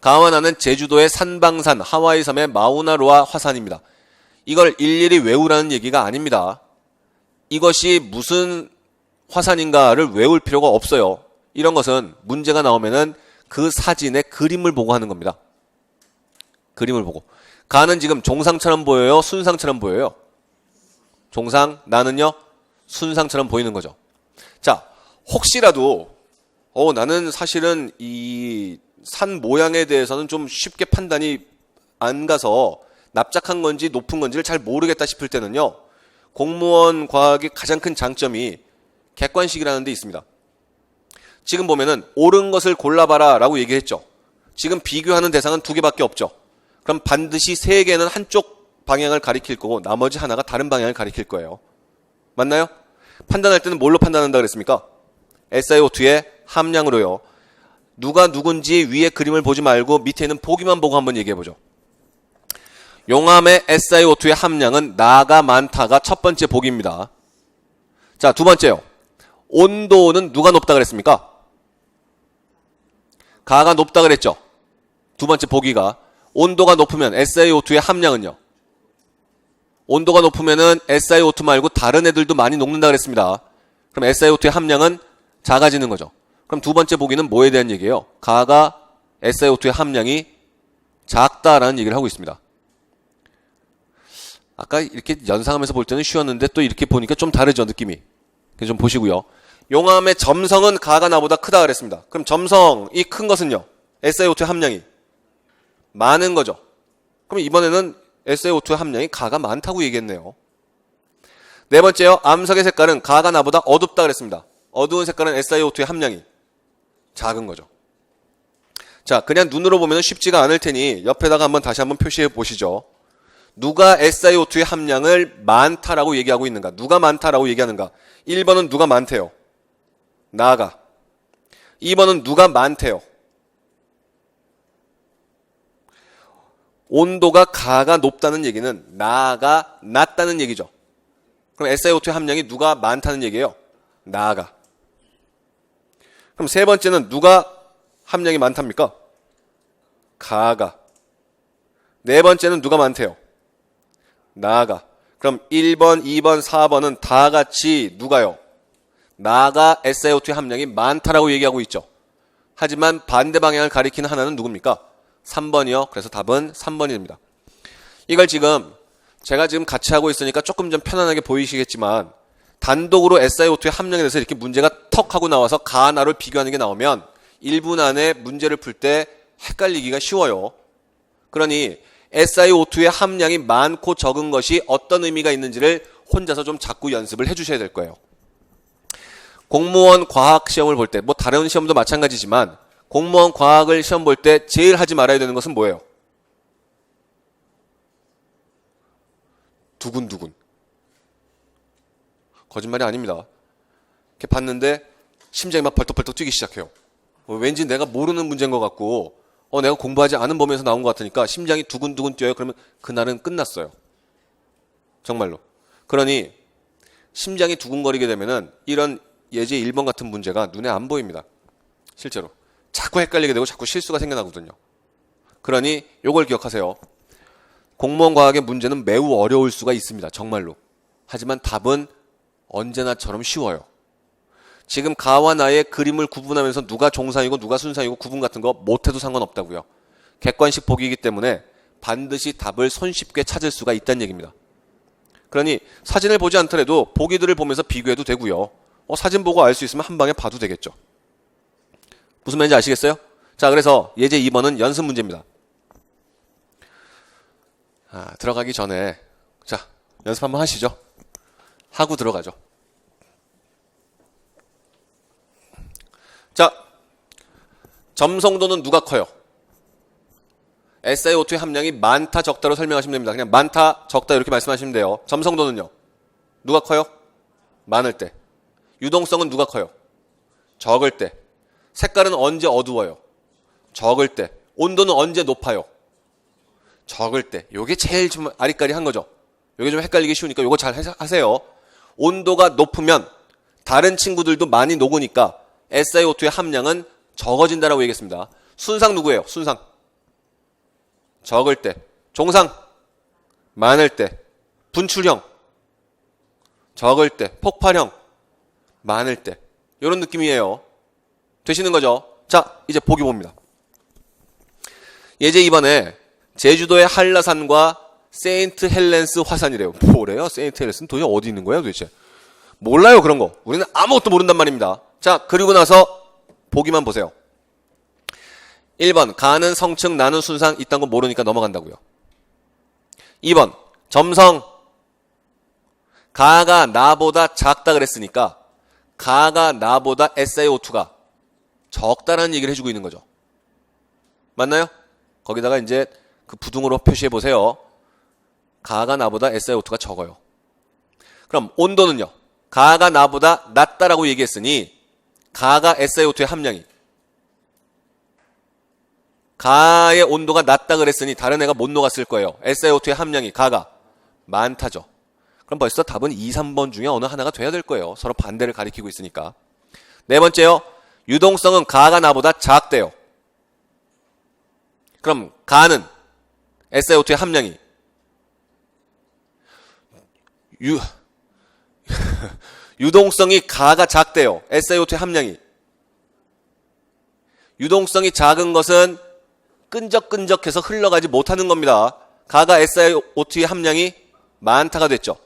가와나는 제주도의 산방산 하와이 섬의 마우나로아 화산입니다. 이걸 일일이 외우라는 얘기가 아닙니다. 이것이 무슨 화산인가를 외울 필요가 없어요. 이런 것은 문제가 나오면은 그 사진의 그림을 보고 하는 겁니다. 그림을 보고. 가는 지금 종상처럼 보여요? 순상처럼 보여요? 종상, 나는요? 순상처럼 보이는 거죠. 자, 혹시라도 나는 사실은 이 산 모양에 대해서는 좀 쉽게 판단이 안 가서 납작한 건지 높은 건지를 잘 모르겠다 싶을 때는요, 공무원 과학의 가장 큰 장점이 객관식이라는 데 있습니다. 지금 보면은 옳은 것을 골라봐라 라고 얘기했죠. 지금 비교하는 대상은 두 개밖에 없죠. 그럼 반드시 세 개는 한쪽 방향을 가리킬 거고 나머지 하나가 다른 방향을 가리킬 거예요. 맞나요? 판단할 때는 뭘로 판단한다 그랬습니까? SiO2의 함량으로요. 누가 누군지 위에 그림을 보지 말고 밑에 있는 보기만 보고 한번 얘기해보죠. 용암의 SiO2의 함량은 나가 많다가 첫 번째 보기입니다. 자, 두 번째요. 온도는 누가 높다 그랬습니까? 가가 높다 그랬죠. 두 번째 보기가. 온도가 높으면 SiO2의 함량은요. 온도가 높으면은 SiO2 말고 다른 애들도 많이 녹는다 그랬습니다. 그럼 SiO2의 함량은 작아지는 거죠. 그럼 두 번째 보기는 뭐에 대한 얘기예요? 가가 SiO2의 함량이 작다라는 얘기를 하고 있습니다. 아까 이렇게 연상하면서 볼 때는 쉬웠는데 또 이렇게 보니까 좀 다르죠, 느낌이. 좀 보시고요. 용암의 점성은 가가 나보다 크다 그랬습니다. 그럼 점성이 큰 것은요? SiO2 함량이 많은 거죠. 그럼 이번에는 SiO2 함량이 가가 많다고 얘기했네요. 네 번째요. 암석의 색깔은 가가 나보다 어둡다 그랬습니다. 어두운 색깔은 SiO2의 함량이 작은 거죠. 자, 그냥 눈으로 보면 쉽지가 않을 테니 옆에다가 한번 다시 한번 표시해 보시죠. 누가 SiO2의 함량을 많다라고 얘기하고 있는가? 누가 많다라고 얘기하는가? 1번은 누가 많대요? 나가. 2번은 누가 많대요? 온도가 가가 높다는 얘기는 나가 낮다는 얘기죠. 그럼 SiO2의 함량이 누가 많다는 얘기예요? 나가. 그럼 세 번째는 누가 함량이 많답니까? 가가. 네 번째는 누가 많대요? 나가. 그럼 1번, 2번, 4번은 다 같이 누가요? 나가 SiO2 함량이 많다라고 얘기하고 있죠. 하지만 반대 방향을 가리키는 하나는 누굽니까? 3번이요. 그래서 답은 3번입니다. 이걸 제가 지금 같이 하고 있으니까 조금 좀 편안하게 보이시겠지만 단독으로 SiO2의 함량에 대해서 이렇게 문제가 턱 하고 나와서 가, 나를 비교하는 게 나오면 1분 안에 문제를 풀 때 헷갈리기가 쉬워요. 그러니 SiO2의 함량이 많고 적은 것이 어떤 의미가 있는지를 혼자서 좀 자꾸 연습을 해주셔야 될 거예요. 공무원 과학 시험을 볼 때, 뭐 다른 시험도 마찬가지지만 공무원 과학을 시험 볼 때 제일 하지 말아야 되는 것은 뭐예요? 두근두근. 거짓말이 아닙니다. 이렇게 봤는데 심장이 막 벌떡벌떡 뛰기 시작해요. 왠지 내가 모르는 문제인 것 같고 내가 공부하지 않은 범위에서 나온 것 같으니까 심장이 두근두근 뛰어요. 그러면 그날은 끝났어요. 정말로. 그러니 심장이 두근거리게 되면은 이런 예제 1번 같은 문제가 눈에 안 보입니다. 실제로. 자꾸 헷갈리게 되고 자꾸 실수가 생겨나거든요. 그러니 요걸 기억하세요. 공무원 과학의 문제는 매우 어려울 수가 있습니다. 정말로. 하지만 답은 언제나처럼 쉬워요. 지금 가와 나의 그림을 구분하면서 누가 종상이고 누가 순상이고 구분 같은 거 못해도 상관없다고요. 객관식 보기이기 때문에 반드시 답을 손쉽게 찾을 수가 있다는 얘기입니다. 그러니 사진을 보지 않더라도 보기들을 보면서 비교해도 되고요. 사진 보고 알 수 있으면 한 방에 봐도 되겠죠. 무슨 말인지 아시겠어요? 자, 그래서 예제 2번은 연습 문제입니다. 들어가기 전에 자, 연습 한번 하시죠. 하고 들어가죠. 자, 점성도는 누가 커요? SiO2의 함량이 많다, 적다로 설명하시면 됩니다. 그냥 많다, 적다 이렇게 말씀하시면 돼요. 점성도는요? 누가 커요? 많을 때. 유동성은 누가 커요? 적을 때. 색깔은 언제 어두워요? 적을 때. 온도는 언제 높아요? 적을 때. 요게 제일 좀 아리까리한 거죠. 요게 좀 헷갈리기 쉬우니까 요거 잘 하세요. 온도가 높으면 다른 친구들도 많이 녹으니까 SiO2의 함량은 적어진다라고 얘기했습니다. 순상 누구예요? 순상. 적을 때. 종상. 많을 때. 분출형. 적을 때. 폭발형. 많을 때. 이런 느낌이에요. 되시는 거죠? 자, 이제 보기 봅니다. 예제 2번에 제주도의 한라산과 세인트 헬렌스 화산이래요. 뭐래요? 세인트 헬렌스는 도대체 어디 있는 거야 도대체? 몰라요, 그런 거. 우리는 아무것도 모른단 말입니다. 자, 그리고 나서 보기만 보세요. 1번, 가는 성층, 나는 순상, 이딴 거 모르니까 넘어간다고요. 2번, 점성. 가가 나보다 작다 그랬으니까 가가 나보다 SiO2가 적다라는 얘기를 해주고 있는 거죠. 맞나요? 거기다가 이제 그 부등호로 표시해 보세요. 가가 나보다 SiO2가 적어요. 그럼 온도는요? 가가 나보다 낮다라고 얘기했으니 가가 SiO2의 함량이 가의 온도가 낮다 그랬으니 다른 애가 못 녹았을 거예요. SiO2의 함량이 가가 많다죠. 그럼 벌써 답은 2, 3번 중에 어느 하나가 돼야 될 거예요. 서로 반대를 가리키고 있으니까. 네 번째요. 유동성은 가가 나보다 작대요. 그럼 가는 SiO2의 함량이 유동성이 가가 작대요. SiO2의 함량이. 유동성이 작은 것은 끈적끈적해서 흘러가지 못하는 겁니다. 가가 SiO2의 함량이 많다가 됐죠.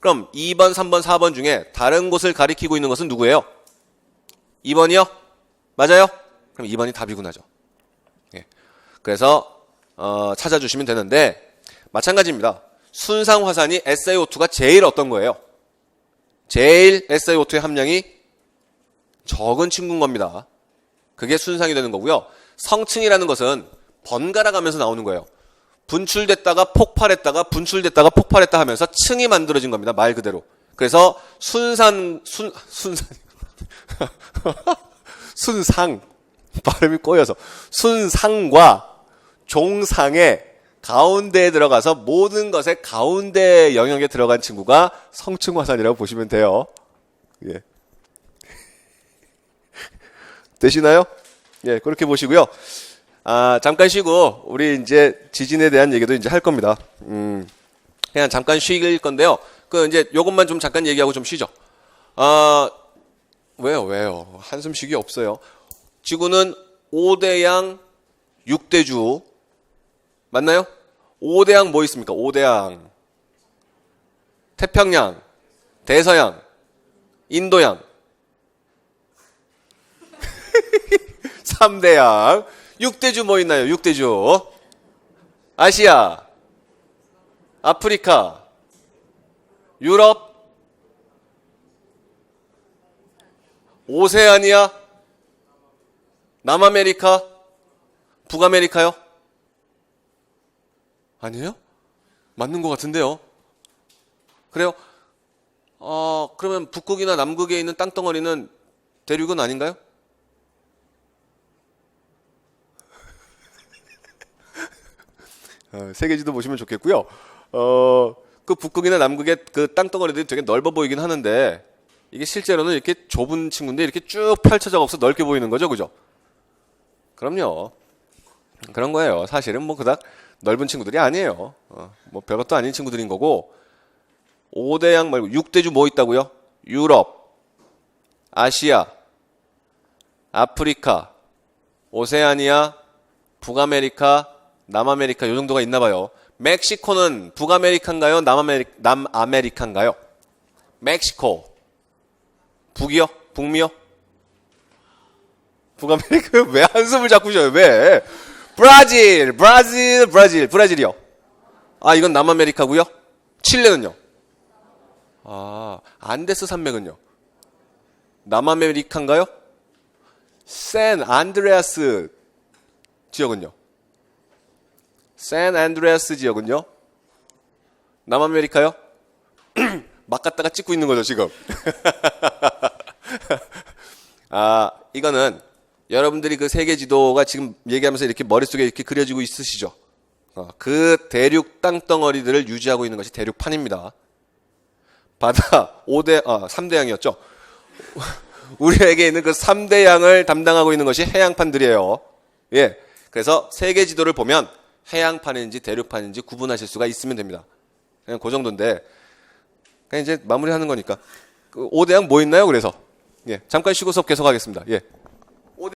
그럼 2번, 3번, 4번 중에 다른 곳을 가리키고 있는 것은 누구예요? 2번이요? 맞아요? 그럼 2번이 답이구나죠. 예. 그래서 찾아주시면 되는데 마찬가지입니다. 순상 화산이 SiO2가 제일 어떤 거예요? 제일 SiO2의 함량이 적은 친구인 겁니다. 그게 순상이 되는 거고요. 성층이라는 것은 번갈아 가면서 나오는 거예요. 분출됐다가 폭발했다가 분출됐다가 폭발했다 하면서 층이 만들어진 겁니다. 말 그대로. 그래서 순상 발음이 꼬여서 순상과 종상의 가운데에 들어가서 모든 것의 가운데 영역에 들어간 친구가 성층화산이라고 보시면 돼요. 예. 되시나요? 예, 그렇게 보시고요. 잠깐 쉬고 우리 이제 지진에 대한 얘기도 이제 할 겁니다. 그냥 잠깐 쉬길 건데요. 그 이제 요것만 좀 잠깐 얘기하고 좀 쉬죠. 왜요? 한숨 쉬기 없어요. 지구는 5대양 6대주 맞나요? 5대양 뭐 있습니까? 5대양 태평양, 대서양, 인도양 3대양 6대주 뭐 있나요? 6대주 아시아, 아프리카, 유럽, 오세아니아, 남아메리카, 북아메리카요? 아니에요? 맞는 것 같은데요. 그래요? 그러면 북극이나 남극에 있는 땅덩어리는 대륙은 아닌가요? 세계지도 보시면 좋겠고요. 그 북극이나 남극의 그 땅덩어리들이 되게 넓어 보이긴 하는데 이게 실제로는 이렇게 좁은 친구인데 이렇게 쭉 펼쳐져 갖고서 넓게 보이는 거죠, 그죠? 그럼요. 그런 거예요. 사실은 뭐 그닥 넓은 친구들이 아니에요. 뭐 별것도 아닌 친구들인 거고 5대양 말고 6대주 뭐 있다고요? 유럽, 아시아, 아프리카, 오세아니아, 북아메리카, 남아메리카 요 정도가 있나 봐요. 멕시코는 북아메리카인가요? 남아메리카인가요? 멕시코. 북이요? 북미요? 북아메리카 왜 한숨을 자꾸 쉬어요? 왜? 브라질이요. 이건 남아메리카고요. 칠레는요? 안데스 산맥은요? 남아메리카인가요? 샌 안드레아스 지역은요? 샌 안드레아스 지역은요? 남아메리카요? 막 갖다가 찍고 있는 거죠, 지금. 이거는 여러분들이 그 세계 지도가 지금 얘기하면서 이렇게 머릿속에 이렇게 그려지고 있으시죠? 그 대륙 땅덩어리들을 유지하고 있는 것이 대륙판입니다. 바다 3대양이었죠? 우리에게 있는 그 3대양을 담당하고 있는 것이 해양판들이에요. 예. 그래서 세계 지도를 보면 해양판인지 대륙판인지 구분하실 수가 있으면 됩니다. 그냥 그 정도인데, 그냥 이제 마무리하는 거니까. 그 5대양 뭐 있나요? 그래서. 예. 잠깐 쉬고 수업 계속하겠습니다. 예.